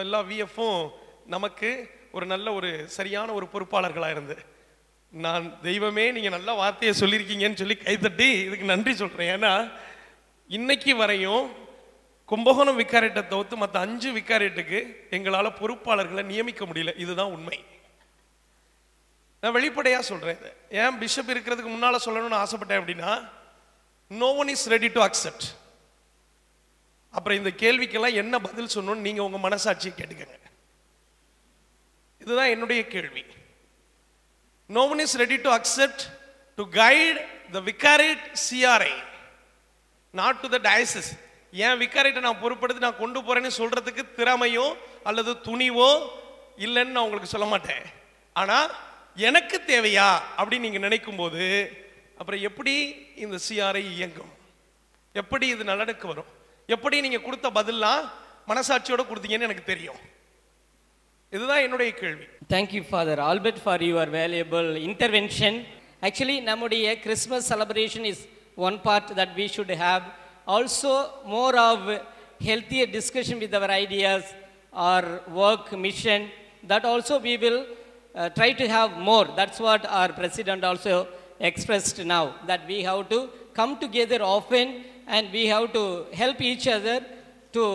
எல்லா விஎஃப்பும் நமக்கு ஒரு நல்ல ஒரு சரியான ஒரு பொறுப்பாளர்களாக இருந்து, நான் தெய்வமே நீங்கள் நல்ல வார்த்தையை சொல்லியிருக்கீங்கன்னு சொல்லி கைத்தட்டி இதுக்கு நன்றி சொல்கிறேன். ஏன்னா இன்னைக்கு வரையும் கும்பகோணம் விகாரேட்டை தவிர்த்து மற்ற 5 விகாரேட்டுக்கு எங்களால் பொறுப்பாளர்களை நியமிக்க முடியல. இதுதான் உண்மை. நான் வெளிப்படையாக சொல்கிறேன். ஏன் பிஷப் இருக்கிறதுக்கு முன்னால் சொல்லணும்னு ஆசைப்பட்டேன் அப்படின்னா, no one is ready to accept. அப்புறம் இந்த கேள்விக்கெல்லாம் என்ன பதில் சொல்லணும்னு நீங்கள் உங்கள் மனசாட்சியை கேட்டுக்கங்க. இதுதான் என்னுடைய கேள்வி. No one is ready to accept to guide the vicariate CRI, not to the diocese. ஏன் விகாரேட்டை நான் பொறுப்படுத்தி நான் கொண்டு போறேன்னு சொல்றதுக்கு திறமையோ அல்லது துணிவோ இல்லைன்னு நான் உங்களுக்கு சொல்ல மாட்டேன். ஆனால் எனக்கு தேவையா அப்படின்னு நீங்கள் நினைக்கும் போது அப்புறம் எப்படி இந்த CRI இயங்கும், எப்படி இது நல்லனுக்கு வரும், எப்படி நீங்கள் கொடுத்த பதிலாம் மனசாட்சியோட கொடுத்தீங்கன்னு எனக்கு தெரியும். இதுதான் என்னுடைய கேள்வி. Thank you, Father Albert, for your valuable intervention. Actually, நம்முடைய Christmas celebration is one part that we should have. Also, more of healthier discussion with our ideas, our work, mission. That also we will try to have more. That's what our President also expressed now, that we have to come together often and we have to help each other to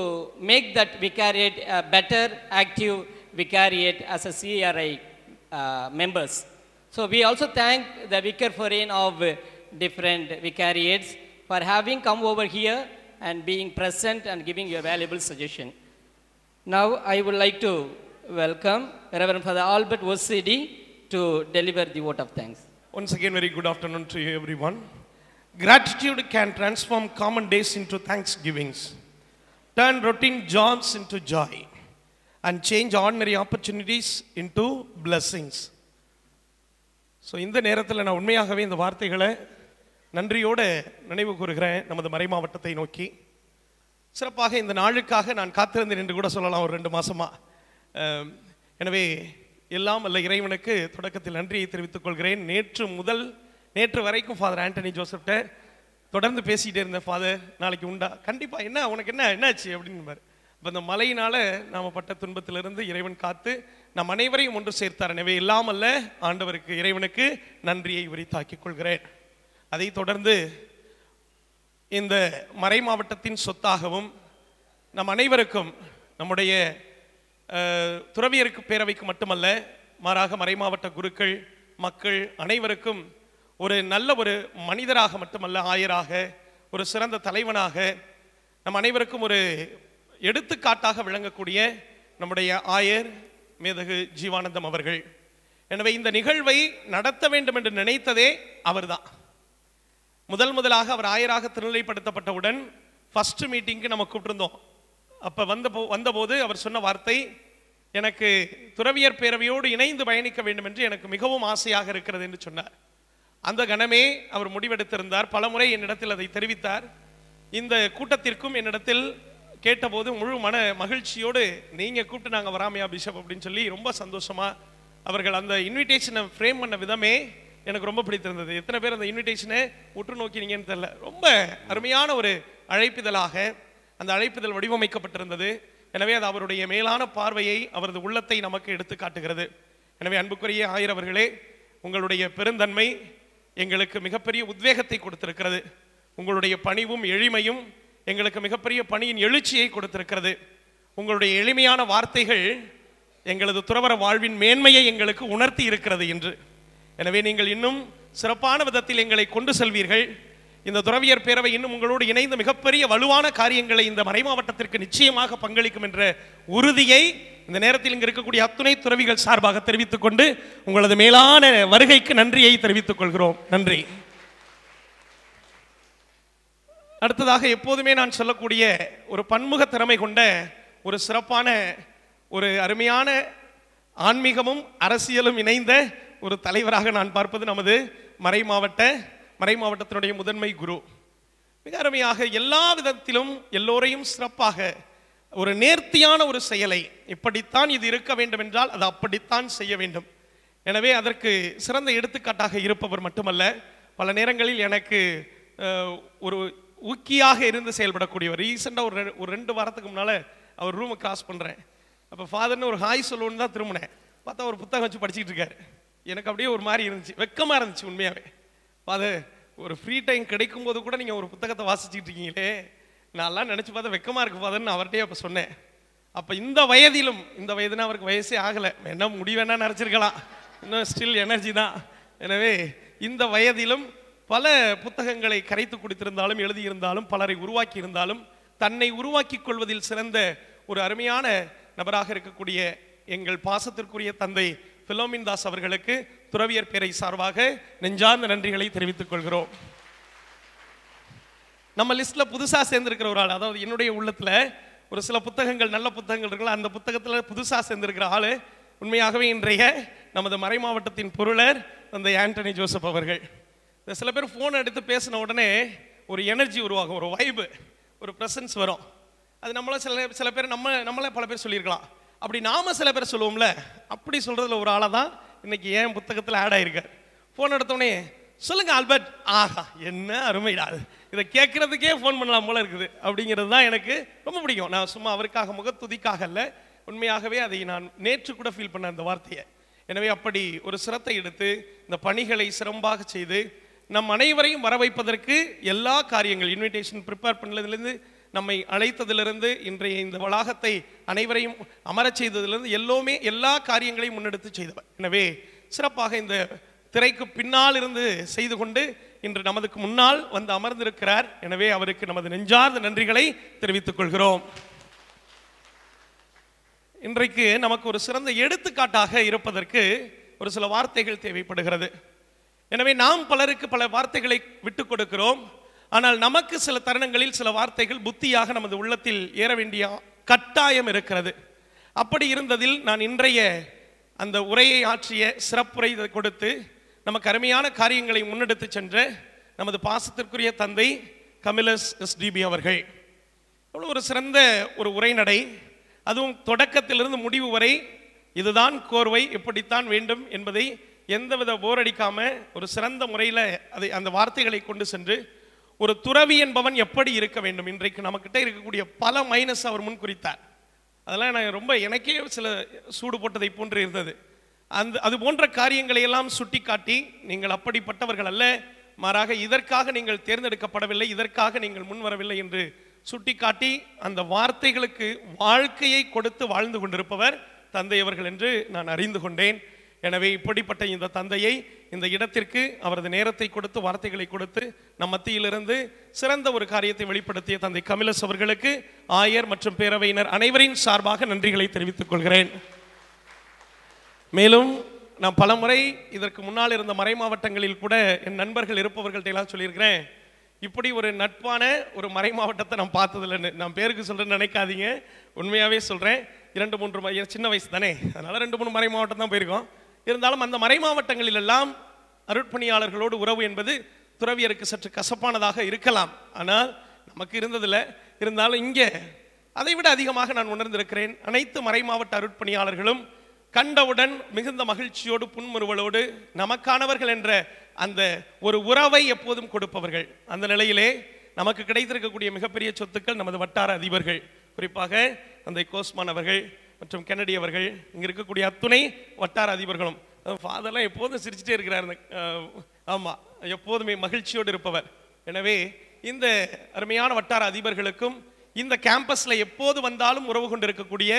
make that vicariate a better, active vicariate as a CRI members. So we also thank the Vicar Foreign of different vicariates for having come over here and being present and giving you a valuable suggestion. Now I would like to welcome Reverend Father Albert Osidi to deliver the vote of thanks. Once again, very good afternoon to you everyone. Gratitude can transform common days into thanksgivings, turn routine jobs into joy, and change ordinary opportunities into blessings. So இந்த நேரத்தில் நான் உண்மையாகவே இந்த வார்த்தைகளை நன்றியோடு நினைவு கூறுகிறேன் நமது மறை மாவட்டத்தை நோக்கி. சிறப்பாக இந்த நாளுக்காக நான் காத்திருந்தேன் என்று கூட சொல்லலாம், ஒரு 2 மாசமா. எனவே எல்லாம் அல்ல இறைவனுக்கு தொடக்கத்தில் நன்றியை தெரிவித்துக் கொள்கிறேன். நேற்று வரைக்கும் ஃபாதர் ஆண்டனி ஜோசப்ட்ட தொடர்ந்து பேசிகிட்டே இருந்தேன். ஃபாதர் நாளைக்கு உண்டா? கண்டிப்பாக. என்ன உனக்கு என்னாச்சு அப்படின்னு. இப்போ இந்த மழையினால் நாம் பட்ட துன்பத்திலிருந்து இறைவன் காத்து நம் அனைவரையும் ஒன்று சேர்த்தார். எனவே இல்லாமல்ல ஆண்டவருக்கு இறைவனுக்கு நன்றியை உரித்தாக்கிக் கொள்கிறேன். அதை தொடர்ந்து இந்த மறை மாவட்டத்தின் சொத்தாகவும் நம் அனைவருக்கும், நம்முடைய துறவியருக்கு பேரவைக்கு மட்டுமல்ல, மாறாக மறை மாவட்ட குருக்கள் மக்கள் அனைவருக்கும் ஒரு நல்ல ஒரு மனிதராக மட்டுமல்ல, ஆயராக, ஒரு சிறந்த தலைவனாக, நம் அனைவருக்கும் ஒரு எடுத்துக்காட்டாக விளங்கக்கூடிய நம்முடைய ஆயர் மேதகு ஜீவானந்தம் அவர்கள். எனவே இந்த நிகழ்வை நடத்த வேண்டும் என்று நினைத்ததே அவர்தான். முதலாக அவர் ஆயராக திருநிலைப்படுத்தப்பட்டவுடன் ஃபர்ஸ்ட் மீட்டிங்க்கு நம்ம கூப்பிட்டிருந்தோம். அப்போ வந்தபோது அவர் சொன்ன வார்த்தை, எனக்கு துறவியர் பேரவையோடு இணைந்து பயணிக்க வேண்டும் என்று எனக்கு மிகவும் ஆசையாக இருக்கிறது என்று சொன்னார். அந்த கணமே அவர் முடிவெடுத்திருந்தார். பலமுறை என்னிடத்தில் அதை தெரிவித்தார். இந்த கூட்டத்திற்கும் என்னிடத்தில் கேட்டபோது முழு மன மகிழ்ச்சியோடு, நீங்கள் கூப்பிட்டு நாங்கள் வராமையா பிஷப் அப்படின்னு சொல்லி ரொம்ப சந்தோஷமாக அவர்கள் அந்த இன்விடேஷனை ஃப்ரேம் பண்ண விதமே எனக்கு ரொம்ப பிடித்திருந்தது. எத்தனை பேர் அந்த இன்விடேஷனை உற்று நோக்கினீங்கன்னு தெரியல. ரொம்ப அருமையான ஒரு அழைப்பிதழாக அந்த அழைப்பிதழ் வடிவமைக்கப்பட்டிருந்தது. எனவே அது அவருடைய மேலான பார்வையை, அவரது உள்ளத்தை நமக்கு எடுத்து காட்டுகிறது. எனவே அன்புக்குரிய ஆயர் அவர்களே, உங்களுடைய பெருந்தன்மை எங்களுக்கு மிகப்பெரிய உத்வேகத்தை கொடுத்திருக்கிறது. உங்களுடைய பணிவும் எளிமையும் எங்களுக்கு மிகப்பெரிய பணியின் எழுச்சியை கொடுத்திருக்கிறது. உங்களுடைய எளிமையான வார்த்தைகள் எங்களது துறவற வாழ்வின் மேன்மையை எங்களுக்கு உணர்த்தி இருக்கிறது என்று. எனவே நீங்கள் இன்னும் சிறப்பான விதத்தில் எங்களை கொண்டு செல்வீர்கள். இந்த துறவியர் பேரவை இன்னும் உங்களோடு இணைந்து மிகப்பெரிய வலுவான காரியங்களை இந்த மறை மாவட்டத்திற்கு நிச்சயமாக பங்களிக்கும் என்ற உறுதியை இந்த நேரத்தில் இங்கு இருக்கக்கூடிய அத்துணை துறவிகள் சார்பாக தெரிவித்துக் கொண்டு உங்களது மேலான வருகைக்கு நன்றியை தெரிவித்துக் கொள்கிறோம். நன்றி. அடுத்ததாக எப்போதுமே நான் சொல்லக்கூடிய ஒரு பன்முக திறமை கொண்ட ஒரு சிறப்பான ஒரு அருமையான ஆன்மீகமும் அரசியலும் இணைந்த ஒரு தலைவராக நான் பார்ப்பது நமது மறை மாவட்டத்தினுடைய முதன்மை குரு. மிக அருமையாக எல்லா விதத்திலும் எல்லோரையும் சிறப்பாக ஒரு நேர்த்தியான ஒரு செயலை, இப்படித்தான் இது இருக்க வேண்டும் என்றால் அது அப்படித்தான் செய்ய வேண்டும். எனவே அதற்கு சிறந்த எடுத்துக்காட்டாக இருப்பவர் மட்டுமல்ல, பல நேரங்களில் எனக்கு ஒரு ஊக்கியாக இருந்து செயல்படக்கூடியவர். ரீசெண்டாக ஒரு 2 வாரத்துக்கு முன்னால் அவர் ரூமை கிராஸ் பண்ணுறேன். அப்போ ஃபாதர்னு ஒரு ஹாய் சொல்லுன்னு தான் திரும்பினேன். பார்த்தா ஒரு புத்தகம் வச்சு படிச்சுட்டு இருக்காரு. எனக்கு அப்படியே ஒரு மாதிரி இருந்துச்சு, வெக்கமாக இருந்துச்சு உண்மையாகவே. ஃபாதர், ஒரு ஃப்ரீ டைம் கிடைக்கும் போது கூட நீங்கள் ஒரு புத்தகத்தை வாசிச்சுட்டு இருக்கீங்களே, நான்லாம் நினச்சி பார்த்தா வெக்கமாக இருக்கு ஃபாதர்னு அவர்கிட்டயே அப்போ சொன்னேன். அப்போ இந்த வயதுனா அவருக்கு வயசே ஆகலை, என்ன முடிவேன்னா நினச்சிருக்கலாம், இன்னும் ஸ்டில் எனர்ஜி தான். எனவே இந்த வயதிலும் பல புத்தகங்களை கரைத்து குடித்திருந்தாலும், எழுதியிருந்தாலும், பலரை உருவாக்கி இருந்தாலும், தன்னை உருவாக்கி கொள்வதில் சிறந்த ஒரு அருமையான நபராக இருக்கக்கூடிய எங்கள் பாசத்திற்குரிய தந்தை பிலோமின் தாஸ் அவர்களுக்கு துறவியர் பேரை சார்பாக நெஞ்சார்ந்த நன்றிகளை தெரிவித்துக் கொள்கிறோம். நம்ம லிஸ்ட்ல புதுசா சேர்ந்திருக்கிற ஒரு ஆள், அதாவது என்னுடைய உள்ளத்துல ஒரு சில புத்தகங்கள், நல்ல புத்தகங்கள் இருக்குல்ல, அந்த புத்தகத்துல புதுசா சேர்ந்திருக்கிற ஆளு உண்மையாகவே இன்றைய நமது மறை மாவட்டத்தின் பொருளர் தந்தை ஆண்டனி ஜோசப் அவர்கள். சில பேர் ஃபோன் எடுத்து பேசின உடனே ஒரு எனர்ஜி உருவாகும், ஒரு வைபு, ஒரு ப்ரெசன்ஸ் வரும். அது நம்மள சில பேர் நம்மளே பல பேர் சொல்லியிருக்கலாம். அப்படி நாம சில பேர் சொல்லுவோம்ல, அப்படி சொல்றதுல ஒரு ஆளை தான் இன்னைக்கு என் புத்தகத்தில் ஆட் ஆயிருக்கார். ஃபோன் எடுத்தோடனே சொல்லுங்க ஆல்பர்ட், ஆஹா என்ன அருமைடா, இதை கேட்கறதுக்கே ஃபோன் பண்ணலாம் போல இருக்குது அப்படிங்கிறது தான் எனக்கு ரொம்ப பிடிக்கும். நான் சும்மா அவருக்காக முகத்துதிக்காக இல்லை, உண்மையாகவே அதை நான் நேற்று கூட ஃபீல் பண்ண அந்த வார்த்தையை. எனவே அப்படி ஒரு சிரத்தை எடுத்து இந்த பணிகளை சிறப்பாக செய்து நம் அனைவரையும் வர வைப்பதற்கு எல்லா காரியங்கள், இன்விடேஷன் ப்ரிப்பேர் பண்ணதிலிருந்து, நம்மை அழைத்ததிலிருந்து, இன்றைய இந்த வளாகத்தை அனைவரையும் அமரச் செய்ததிலிருந்து எல்லா காரியங்களையும் முன்னெடுத்து செய்தவர். எனவே சிறப்பாக இந்த திரைக்கு பின்னால் இருந்து செய்து கொண்டு இன்று நமதுக்கு முன்னால் வந்து அமர்ந்திருக்கிறார். எனவே அவருக்கு நமது நெஞ்சார்ந்த நன்றிகளை தெரிவித்துக் கொள்கிறோம். இன்றைக்கு நமக்கு ஒரு சிறந்த எடுத்துக்காட்டாக இருப்பதற்கு ஒரு சில வார்த்தைகள் தேவைப்படுகிறது. எனவே நாம் பலருக்கு பல வார்த்தைகளை விட்டுக் கொடுக்கிறோம். ஆனால் நமக்கு சில தருணங்களில் சில வார்த்தைகள் புத்தியாக நமது உள்ளத்தில் ஏற வேண்டிய கட்டாயம் இருக்கிறது. அப்படி இருந்ததில் நான் இன்றைய அந்த உரையை ஆற்றிய சிறப்புரை கொடுத்து நமக்கு அருமையான காரியங்களை முன்னெடுத்து சென்ற நமது பாசத்திற்குரிய தந்தை கமிலஸ் SDB அவர்கள். அவ்வளோ ஒரு சிறந்த ஒரு உரைநடை, அதுவும் தொடக்கத்திலிருந்து முடிவு வரை இதுதான் கோர்வை, இப்படித்தான் வேண்டும் என்பதை எந்தவித போரடிக்காம ஒரு சிறந்த முறையில் அந்த வார்த்தைகளை கொண்டு சென்று ஒரு துறவி என்பவன் எப்படி இருக்க வேண்டும், இன்றைக்கு நம்மக்கிட்ட இருக்கக்கூடிய பல மைனஸ் அவர் முன் குறித்தார். அதெல்லாம் நான் ரொம்ப எனக்கே சில சூடு போட்டதை போன்று இருந்தது. அது போன்ற காரியங்களை எல்லாம் சுட்டி காட்டி, நீங்கள் அப்படிப்பட்டவர்கள் அல்ல, மாறாக இதற்காக நீங்கள் தேர்ந்தெடுக்கப்படவில்லை, இதற்காக நீங்கள் முன்வரவில்லை என்று சுட்டிக்காட்டி அந்த வார்த்தைகளுக்கு வாழ்க்கையை கொடுத்து வாழ்ந்து கொண்டிருப்பவர் தந்தை அவர்கள் என்று நான் அறிந்து கொண்டேன். எனவே இப்படிப்பட்ட இந்த தந்தையை இந்த இடத்திற்கு அவரது நேரத்தை கொடுத்து வார்த்தைகளை கொடுத்து நம் மத்தியிலிருந்து சிறந்த ஒரு காரியத்தை வெளிப்படுத்திய தந்தை கமிலஸ் அவர்களுக்கு ஆயர் மற்றும் பேரவையினர் அனைவரின் சார்பாக நன்றிகளை தெரிவித்துக் கொள்கிறேன். மேலும் நான் பலமுறை இதற்கு முன்னால் இருந்த மறை மாவட்டங்களில் கூட என் நண்பர்கள் இருப்பவர்கள்ட்ட எல்லாம் சொல்லியிருக்கிறேன், இப்படி ஒரு நட்பான ஒரு மறை மாவட்டத்தை நான் பார்த்ததில்லைன்னு. நான் பேருக்கு சொல்கிறேன்னு நினைக்காதீங்க, உண்மையாகவே சொல்கிறேன். 2-3 சின்ன வயசு தானே, அதனால் 2-3 மறை மாவட்டம் தான் போயிருக்கோம். இருந்தாலும் அந்த மறை மாவட்டங்களிலெல்லாம் அருட்பணியாளர்களோடு உறவு என்பது துறவியருக்கு சற்று கசப்பானதாக இருக்கலாம், ஆனால் நமக்கு இருந்ததில்லை. இருந்தாலும் இங்கே அதைவிட அதிகமாக நான் உணர்ந்திருக்கிறேன். அனைத்து மறை மாவட்ட அருட்பணியாளர்களும் கண்டவுடன் மிகுந்த மகிழ்ச்சியோடு புன்முறுவலோடு நமக்கானவர்கள் என்ற அந்த ஒரு உறவை எப்போதும் கொடுப்பவர்கள். அந்த நிலையிலே நமக்கு கிடைத்திருக்கக்கூடிய மிகப்பெரிய சொத்துக்கள் நமது வட்டார அதிபர்கள், குறிப்பாக தந்தை கோஸ்மான் அவர்கள் மற்றும் கென்னடி அவர்கள், இங்கே இருக்கக்கூடிய அத்துணை வட்டார அதிபர்களும். ஃபாதர்லாம் எப்போதும் சிரிச்சுட்டே இருக்கிறார், ஆமாம், எப்போதுமே மகிழ்ச்சியோடு இருப்பவர். எனவே இந்த அருமையான வட்டார அதிபர்களுக்கும் இந்த கேம்பஸில் எப்போது வந்தாலும் உறவு கொண்டு இருக்கக்கூடிய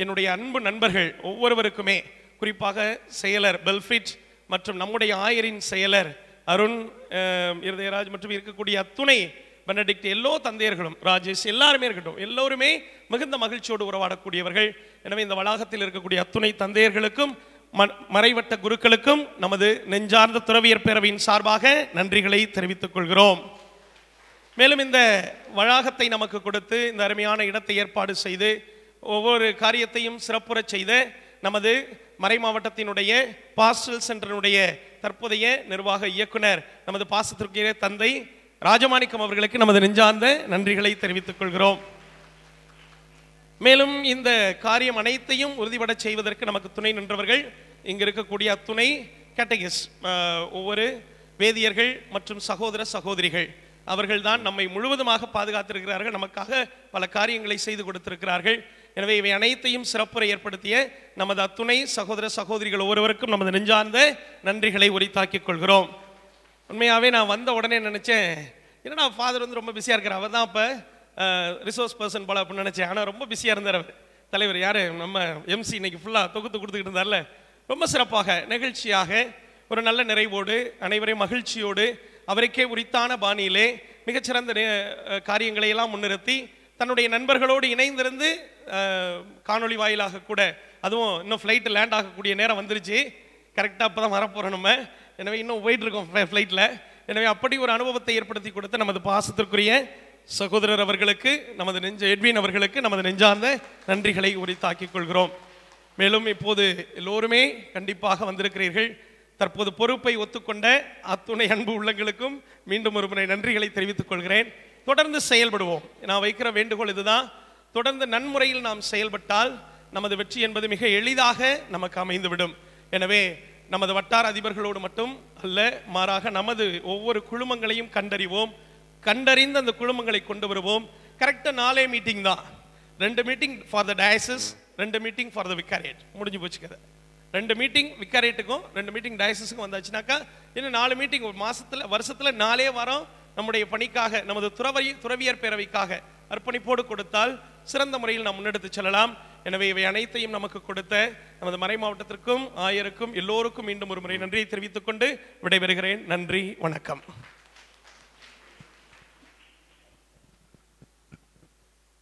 என்னுடைய அன்பு நண்பர்கள் ஒவ்வொருவருக்குமே, குறிப்பாக செயலர் பெல்ஃபிட் மற்றும் நம்முடைய ஆயரின் செயலர் அருண் இருதயராஜ் மற்றும் இருக்கக்கூடிய அத்துணை பெனடிக்ட் எல்லோ தந்தையர்களும் ராஜேஷ் எல்லாருமே இருக்கட்டும், எல்லோருமே மிகுந்த மகிழ்ச்சியோடு உறவாடக்கூடியவர்கள். எனவே இந்த வளாகத்தில் இருக்கக்கூடிய அத்துணை தந்தையர்களுக்கும் மறைவட்ட குருக்களுக்கும் நமது நெஞ்சார்ந்த துறவியர் பேரவையின் சார்பாக நன்றிகளை தெரிவித்துக் கொள்கிறோம். மேலும் இந்த வளாகத்தை நமக்கு கொடுத்து இந்த அருமையான இடத்தை ஏற்பாடு செய்து ஒவ்வொரு காரியத்தையும் சிறப்புறச் செய்த நமது மறை மாவட்டத்தினுடைய பாஸ்டல் சென்டரினுடைய தற்போதைய நிர்வாக இயக்குனர் நமது பாசத்திற்குரிய தந்தை ராஜமாணிக்கம் அவர்களுக்கு நமது நெஞ்சார்ந்த நன்றிகளை தெரிவித்துக் கொள்கிறோம். மேலும் இந்த காரியம் அனைத்தையும் உறுதிபட செய்வதற்கு நமக்கு துணை நின்றவர்கள் இங்கு இருக்கக்கூடிய அத்துணை கேட்டகிஸ், ஒவ்வொரு வேதியர்கள் மற்றும் சகோதர சகோதரிகள், அவர்கள்தான் நம்மை முழுவதுமாக பாதுகாத்திருக்கிறார்கள், நமக்காக பல காரியங்களை செய்து கொடுத்திருக்கிறார்கள். எனவே இவை அனைத்தையும் சிறப்புரை ஏற்படுத்திய நமது அத்துணை சகோதர சகோதரிகள் ஒவ்வொருவருக்கும் நமது நெஞ்சார்ந்த நன்றிகளை உரித்தாக்கிக் கொள்கிறோம். உண்மையாகவே நான் வந்த உடனே நினச்சேன், ஏன்னா ஃபாதர் வந்து ரொம்ப பிஸியாக இருக்கிறார், அவர் தான் இப்போ ரிசோர்ஸ் பர்சன் போல அப்படின்னு நினச்சேன். ஆனால் ரொம்ப பிஸியாக இருந்தார் அவர். தலைவர் யார், நம்ம MC இன்னைக்கு ஃபுல்லாக தொகுத்து கொடுத்துக்கிட்டு இருந்தார்ல, ரொம்ப சிறப்பாக நிகழ்ச்சியாக ஒரு நல்ல நிறைவோடு அனைவரையும் மகிழ்ச்சியோடு அவருக்கே உரித்தான பாணியிலே மிகச்சிறந்த காரியங்களை எல்லாம் முன்னிறுத்தி தன்னுடைய நண்பர்களோடு இணைந்திருந்து காணொலி வாயிலாக கூட, அதுவும் இன்னும் ஃப்ளைட்டு லேண்ட் ஆகக்கூடிய நேரம் வந்துருச்சு, கரெக்டாக அப்போ தான் வரப்போகிறோம் நம்ம. எனவே இன்னும் போயிட்டுருக்கோம் ஃப்ளைட்டில். எனவே அப்படி ஒரு அனுபவத்தை ஏற்படுத்தி கொடுத்த நமது பாசத்திற்குரிய சகோதரர் அவர்களுக்கு, நமது எட்வின் அவர்களுக்கு நமது நெஞ்சார்ந்த நன்றிகளை உரித்தாக்கிக் கொள்கிறோம். மேலும் இப்போது எல்லோருமே கண்டிப்பாக வந்திருக்கிறீர்கள். தற்போது பொறுப்பை ஒத்துக்கொண்ட அத்துணை அன்பு உள்ளங்களுக்கும் மீண்டும் ஒரு முறை நன்றிகளை தெரிவித்துக் கொள்கிறேன். தொடர்ந்து செயல்படுவோம். நான் வைக்கிற வேண்டுகோள் இதுதான், தொடர்ந்து நன்முறையில் நாம் செயல்பட்டால் நமது வெற்றி என்பது மிக எளிதாக நமக்கு அமைந்துவிடும். எனவே நமது வட்டார அதிபர்களோடு மட்டும் அல்ல, மாறாக நமது ஒவ்வொரு குழுமங்களையும் கண்டறிவோம், கண்டறிந்து அந்த குழுமங்களை கொண்டு வருவோம். கரெக்டாக 4 மீட்டிங் தான், 2 meeting for the diocese, 2 meeting for the vicariate, முடிஞ்சு போச்சு கதை. 2 மீட்டிங் விக்காரியேட்டுக்கும் 2 மீட்டிங் டயசிஸுக்கும் வந்தாச்சுனாக்கா இன்னும் 4 மீட்டிங் ஒரு வருஷத்தில் 4 வாரம் நம்முடைய பணிக்காக, நமது துறவியர் பேரவைக்காக அர்ப்பணிப்போடு கொடுத்தால் சிறந்த முறையில் நாம் முன்னெடுத்து செல்லலாம். எனவே இவை அனைத்தையும் நமக்கு கொடுத்த நமது மறை மாவட்டத்திற்கும் ஆயருக்கும் எல்லோருக்கும் மீண்டும் ஒரு முறை நன்றியை தெரிவித்துக் கொண்டு விடைபெறுகிறேன். நன்றி, வணக்கம்.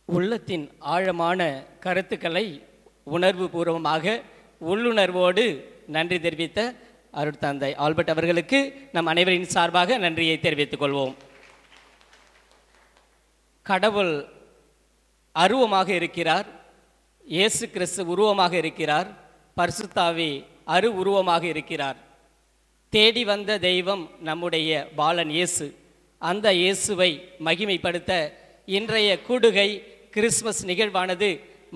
உள்ளத்தின் ஆழமான கருத்துக்களை உணர்வு பூர்வமாக உள்ளுணர்வோடு நன்றி தெரிவித்த அருட்தந்தை ஆல்பர்ட் அவர்களுக்கு நம் அனைவரின் சார்பாக நன்றியை தெரிவித்துக் கொள்வோம். கடவுள் அருவமாக இருக்கிறார், இயேசு கிறிஸ்து உருவமாக இருக்கிறார், பரிசுத்த ஆவி அரு உருவமாக இருக்கிறார். தேடி வந்த தெய்வம் நம்முடைய பாலன் இயேசு. அந்த இயேசுவை மகிமைப்படுத்த இன்றைய கூடுகை கிறிஸ்மஸ் நிகழ்வானது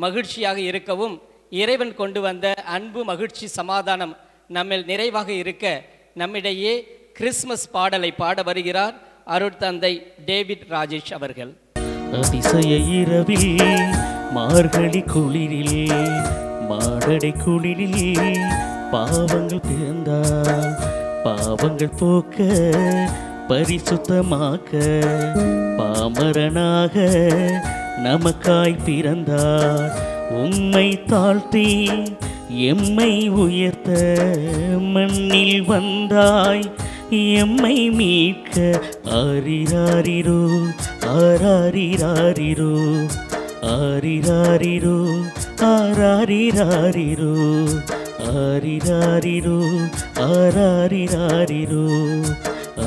மகிழ்ச்சியாக இருக்கவும், இறைவன் கொண்டு வந்த அன்பு, மகிழ்ச்சி, சமாதானம் நம்மில் நிறைவாக இருக்க நம்மிடையே கிறிஸ்மஸ் பாடலை பாட வருகிறார் அருட்தந்தை டேவிட் ராஜேஷ் அவர்கள். அதிசய இரவில் மார்கழி குளிரிலே மாடடை குளிரிலே பாவங்கள் பிறந்தால் பாவங்கள் போக்க பரிசுத்தமாக்க பாமரனாக நமக்காய் பிறந்தார். உம்மை தாழ்த்தி எம்மை உயர்த்த மண்ணில் வந்தாய் எம்மை மீட்க. ஆரிராரிரோ ஆராரிராரிரோ ஆரிராரிரோ ஆராரிராரிரோ ஆரிராரிரோ ஆராரிராரிரோ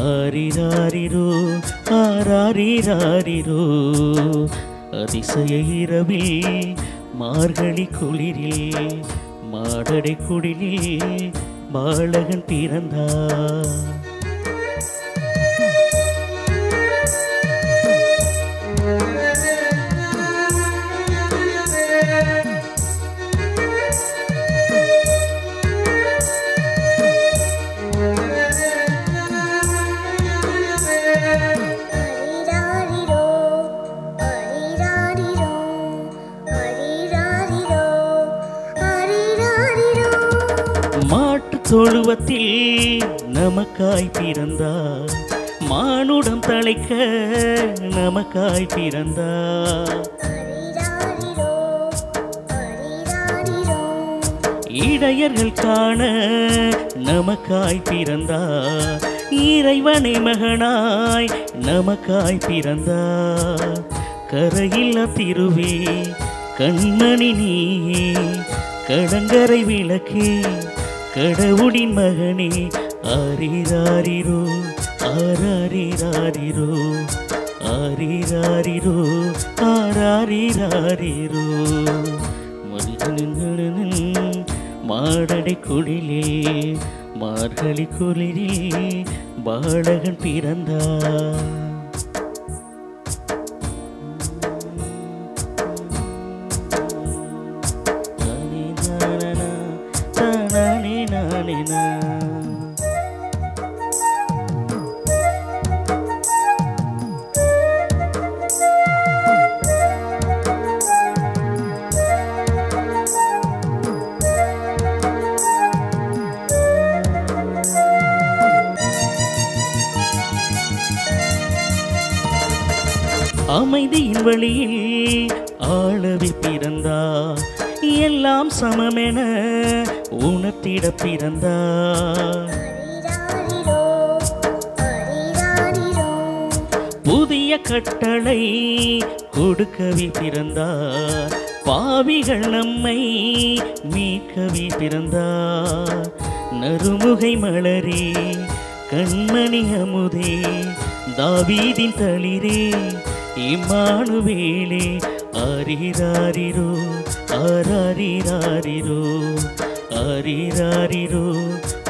ஆரிராரிரோ ஆராரிராரிரோ. அதிசய இரவில் மார்கழி குளிரில் மாடடை குடிலில் பாலகன் பிறந்தார். தொழுவத்தில் நமக்காய் பிறந்தார். மானுடம் தழைக்க நமக்காய் பிறந்தார். இடையர்கள் காண நமக்காய் பிறந்தார். இறைவனை மகனாய் நமக்காய் பிறந்தார். கரையில்லா திருவே கண்மணி நீயே கடங்கரை விளக்கே கடவுளின் மகனே. ஆரிராரிரோ ஆராரிராரிரோ ஆரிராரிரோ ஆராரிராரிரோ. மாடடை குளிரில் மார்கழி குளிரில் பாலகன் பிறந்தார். அமைதியின் வழியில் ஆளவி பிறந்தார். எல்லாம் சமமென உணர்த்திட பிறந்தார். புதிய கட்டளை கொடுக்கவி பிறந்தார். பாவிகள் நம்மை மீட்கவி பிறந்தார். நறுமுகை மலரே கண்மணி அமுதே தாவீதின் தளிரே இம்மானுவேலே. ஆரிராரிரோ ஆராரிராரிரோ ஆரிராரிரோ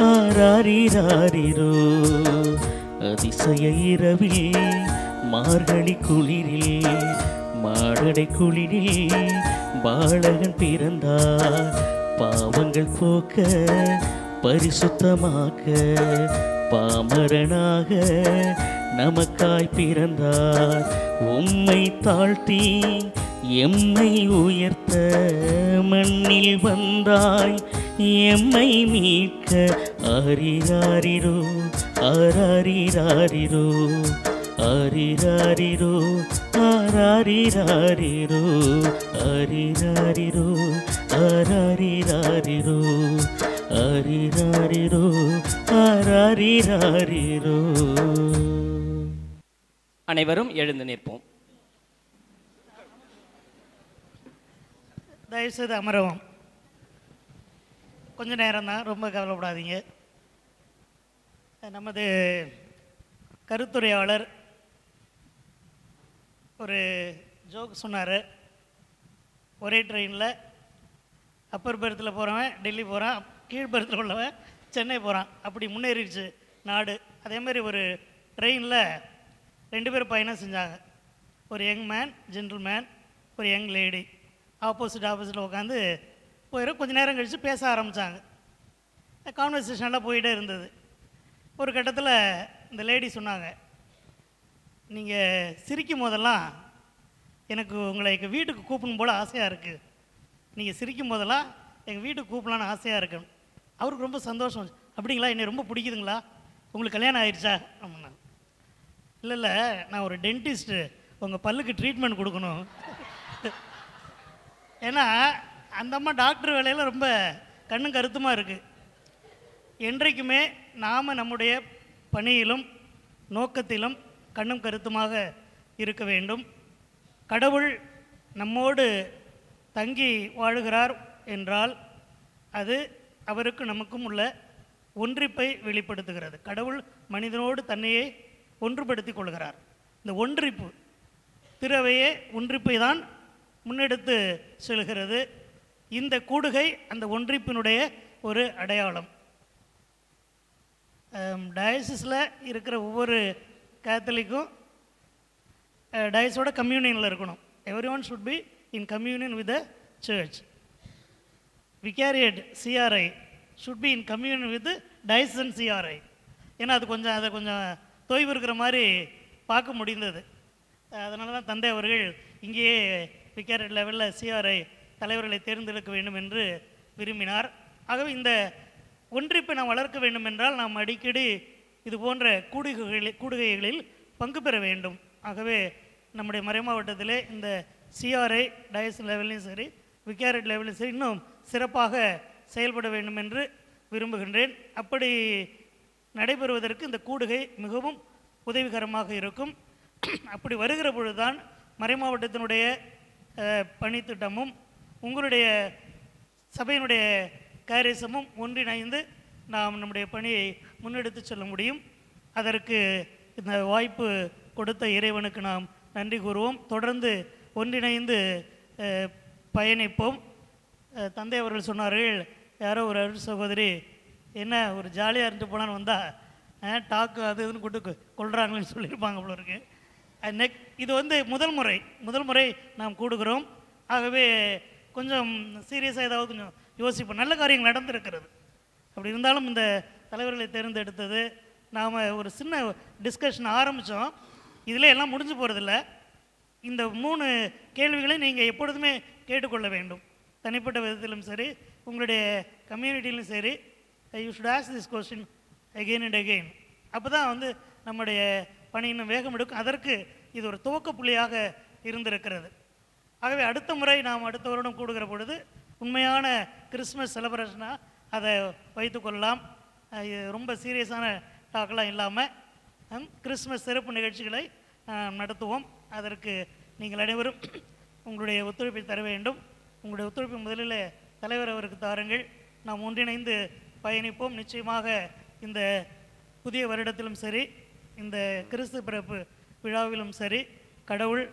ஆராரிராரிரோ. அதிசய இரவில் மார்கழி குளிரில் மாடடை குளிரில் பாலகன் பிறந்தார். பாவங்கள் போக்க பரிசுத்தமாக்க பாமரனாக நமக்காய் பிறந்தார். உம்மை தாழ்த்தி எம்மை உயர்த்த மண்ணில் வந்தாய் எம்மை மீட்க. ஆரிராரிரோ ஆராரிராரிரோ ஆரிராரிரோ ஆராரிராரிரோ ஆரிராரிரோ ஆராரிராரிரோ ஆரிராரிரோ ஆராரிராரிரோ. அனைவரும் எழுந்து நிற்போம். தயவுசெய்து அமரவும். கொஞ்ச நேரம் தான், ரொம்ப கவலைப்படாதீங்க. நமது கருத்துரையாளர் ஒரு ஜோக் சொன்னார். ஒரே ட்ரெயினில் அப்பர் பெர்த்தில் போகிறவன் டெல்லி போகிறான், கீழ் பெர்த்தில் உள்ளவன் சென்னை போகிறான். அப்படி முன்னேறிடுச்சு நாடு. அதேமாதிரி ஒரு ட்ரெயினில் 2 பேர் பயணம் செஞ்சாங்க. ஒரு யங் மேன், ஜென்டில்மேன், ஒரு யங் லேடி. ஆப்போசிட்டில் உட்காந்து போயிடும். கொஞ்சம் நேரம் கழித்து பேச ஆரம்பித்தாங்க. கான்வர்சேஷனெல்லாம் போயிட்டே இருந்தது. ஒரு கட்டத்தில் இந்த லேடி சொன்னாங்க, நீங்கள் சிரிக்கும் போதெல்லாம் எனக்கு உங்களை எங்கள் வீட்டுக்கு கூப்பிடணும் போல் ஆசையாக இருக்குது. நீங்கள் சிரிக்கும் போதெல்லாம் எங்கள் வீட்டுக்கு கூப்பிடலான்னு ஆசையாக இருக்கு. அவருக்கு ரொம்ப சந்தோஷம். அப்படிங்களா, என்னை ரொம்ப பிடிக்குதுங்களா, உங்களுக்கு கல்யாணம் ஆயிடுச்சா அப்படின்னா. இல்லை நான் ஒரு டென்டிஸ்ட்டு, உங்கள் பல்லுக்கு ட்ரீட்மெண்ட் கொடுக்கணும். ஏன்னா அந்த அம்மா டாக்டர் வேலையில் ரொம்ப கண்ணும் கருத்துமாக இருக்குது. என்றைக்குமே நாம் நம்முடைய பணியிலும் நோக்கத்திலும் கண்ணும் கருத்துமாக இருக்க வேண்டும். கடவுள் நம்மோடு தங்கி வாழுகிறார் என்றால் அது அவருக்கு நமக்கும் உள்ள ஒன்றிப்பை வெளிப்படுத்துகிறது. கடவுள் மனிதனோடு தன்னையே ஒன்றுபடுத்திக் கொள்கிறார். இந்த ஒன்றிப்பு திறவையே ஒன்றிப்பை தான் முன்னெடுத்து செல்கிறது. இந்த கூடுகை அந்த ஒன்றிப்பினுடைய ஒரு அடையாளம். டயசிஸில் இருக்கிற ஒவ்வொரு கேத்தலிக்கும் டயஸோட கம்யூனியனில் இருக்கணும். Every one should be in communion with the church. Vicariate CRI should be in communion with diocesan CRI. ஏன்னா அதை கொஞ்சம் தொய்வு இருக்கிற மாதிரி பார்க்க முடிந்தது. அதனால தான் தந்தை அவர்கள் இங்கேயே விகாரியட் லெவலில் சிஆர்ஐ தலைவர்களை தேர்ந்தெடுக்க வேண்டும் என்று விரும்பினார். ஆகவே இந்த ஒன்றிப்பை நாம் வளர்க்க வேண்டும் என்றால் நாம் அடிக்கடி இது போன்ற கூடுகைகளில் பங்கு பெற வேண்டும். ஆகவே நம்முடைய மறைமாவட்டத்திலே இந்த சிஆர்ஐ டயஸ் லெவல்லையும் சரி விகாரியட் லெவலையும் சரி இன்னும் சிறப்பாக செயல்பட வேண்டும் என்று விரும்புகின்றேன். அப்படி நடைபெறுவதற்கு இந்த கூடுகை மிகவும் உதவிகரமாக இருக்கும். அப்படி வருகிற பொழுதுதான் மறைமாவட்டத்தினுடைய பணித்திட்டமும் உங்களுடைய சபையினுடைய காரியசமும் ஒன்றிணைந்து நாம் நம்முடைய பணியை முன்னெடுத்து செல்ல முடியும். அதற்கு இந்த வாய்ப்பு கொடுத்த இறைவனுக்கு நாம் நன்றி கூறுவோம். தொடர்ந்து ஒன்றிணைந்து பயணிப்போம். தந்தை அவர்கள் சொன்னார்கள், யாரோ ஒரு அருள் சகோதரி என்ன ஒரு ஜாலியாக இருந்துட்டு போனான்னு வந்தால் டாக்கு அது இதுன்னு கூட்டு கொள்கிறாங்கன்னு சொல்லியிருப்பாங்க போல இருக்கு. இது முதல் முறை நாம் கூடுகிறோம். ஆகவே கொஞ்சம் சீரியஸாக ஏதாவது கொஞ்சம் யோசிப்போம். நல்ல காரியங்கள் நடந்திருக்கிறது. அப்படி இருந்தாலும் இந்த தலைவர்களை தேர்ந்தெடுத்தது நாம் ஒரு சின்ன டிஸ்கஷன் ஆரம்பித்தோம். இதில் எல்லாம் முடிஞ்சு போகிறதில்ல. இந்த 3 கேள்விகளை நீங்கள் எப்பொழுதுமே கேட்டுக்கொள்ள வேண்டும். தனிப்பட்ட விதத்திலும் சரி உங்களுடைய கம்யூனிட்டியிலும் சரி you should ask this question again and again. அப்போ தான் நம்முடைய பணி இன்னும் வேகம் எடுக்கும். அதற்கு இது ஒரு துவக்க புள்ளியாக இருந்திருக்கிறது. ஆகவே அடுத்த முறை நாம் அடுத்த வருடம் கூடுகிற பொழுது உண்மையான கிறிஸ்மஸ் செலிப்ரேஷனாக அதை வைத்துக்கொள்ளலாம். ரொம்ப சீரியஸான டாக்கெலாம் இல்லாமல் கிறிஸ்மஸ் சிறப்பு நிகழ்ச்சிகளை நடத்துவோம். அதற்கு நீங்கள் அனைவரும் உங்களுடைய ஒத்துழைப்பை தர வேண்டும். உங்களுடைய ஒத்துழைப்பை முதலில் தலைவர் அவருக்கு தாருங்கள். நாம் ஒன்றிணைந்து பயணிப்போம். நிச்சயமாக இந்த புதிய வருடத்திலும் சரி இந்த கிறிஸ்து பிறப்பு விழாவிலும் சரி கடவுள்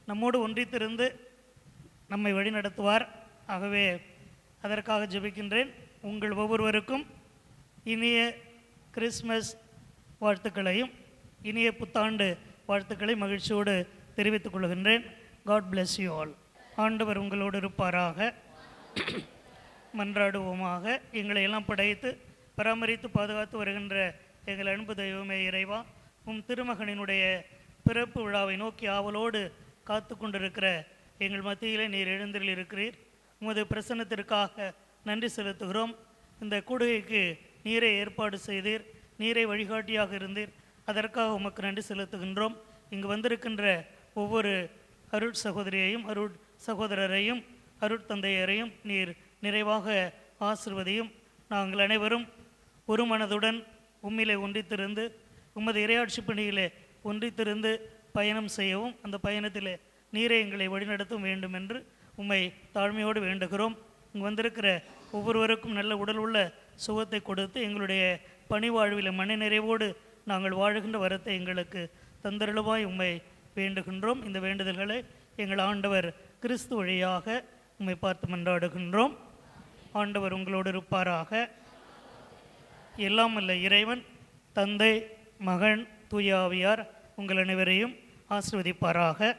நம்மோடு ஒன்றித்திருந்து நம்மை வழிநடத்துவார். ஆகவே அதற்காக ஜெபிக்கின்றேன். உங்கள் ஒவ்வொருவருக்கும் இனிய கிறிஸ்மஸ் வாழ்த்துக்களையும் இனிய புத்தாண்டு வாழ்த்துக்களை மகிழ்ச்சியோடு தெரிவித்துக் கொள்கின்றேன். God bless you all. ஆண்டவர் உங்களோடு இருப்பாராக. மன்றாடுவோமாக. எங்களை எல்லாம் படைத்து பராமரித்து பாதுகாத்து வருகின்ற எங்கள் அன்பு தெய்வமே இறைவா, உம் திருமகனினுடைய பிறப்பு விழாவை நோக்கி ஆவலோடு காத்து கொண்டிருக்கிற எங்கள் மத்தியிலே நீர் எழுந்தில் இருக்கிறீர். உமது பிரசன்னத்திற்காக நன்றி செலுத்துகிறோம். இந்த கூடுகைக்கு நீரை ஏற்பாடு செய்தீர், நீரை வழிகாட்டியாக இருந்தீர். அதற்காக உமக்கு நன்றி செலுத்துகின்றோம். இங்கு வந்திருக்கின்ற ஒவ்வொரு அருட் சகோதரியையும் அருட் சகோதரரையும் அருட் தந்தையரையும் நீர் நிறைவாக ஆசிர்வதியும். நாங்கள் அனைவரும் ஒரு மனதுடன் உம்மிலே ஒன்றித்திருந்து உமது இறையாட்சி பணியிலே ஒன்றித்திருந்து பயணம் செய்யவும் அந்த பயணத்திலே நீரை எங்களை வழிநடத்தும் வேண்டும் என்று உம்மை தாழ்மையோடு வேண்டுகிறோம். இங்கு வந்திருக்கிற ஒவ்வொருவருக்கும் நல்ல உடல் உள்ள சுகத்தை கொடுத்து எங்களுடைய பணி வாழ்வில் மன நிறைவோடு நாங்கள் வாழுகின்ற வரத்தை எங்களுக்கு தந்தருளுவாய் உம்மை வேண்டுகின்றோம். இந்த வேண்டுதல்களை எங்கள் ஆண்டவர் கிறிஸ்து வழியாக உம்மை பார்த்து மன்றாடுகின்றோம். ஆண்டவர் உங்களோடு இருப்பாராக. எல்லாம் வல்ல இறைவன் தந்தை, மகன், தூய ஆவியார் உங்கள் அனைவரையும் ஆசீர்வதிப்பாராக.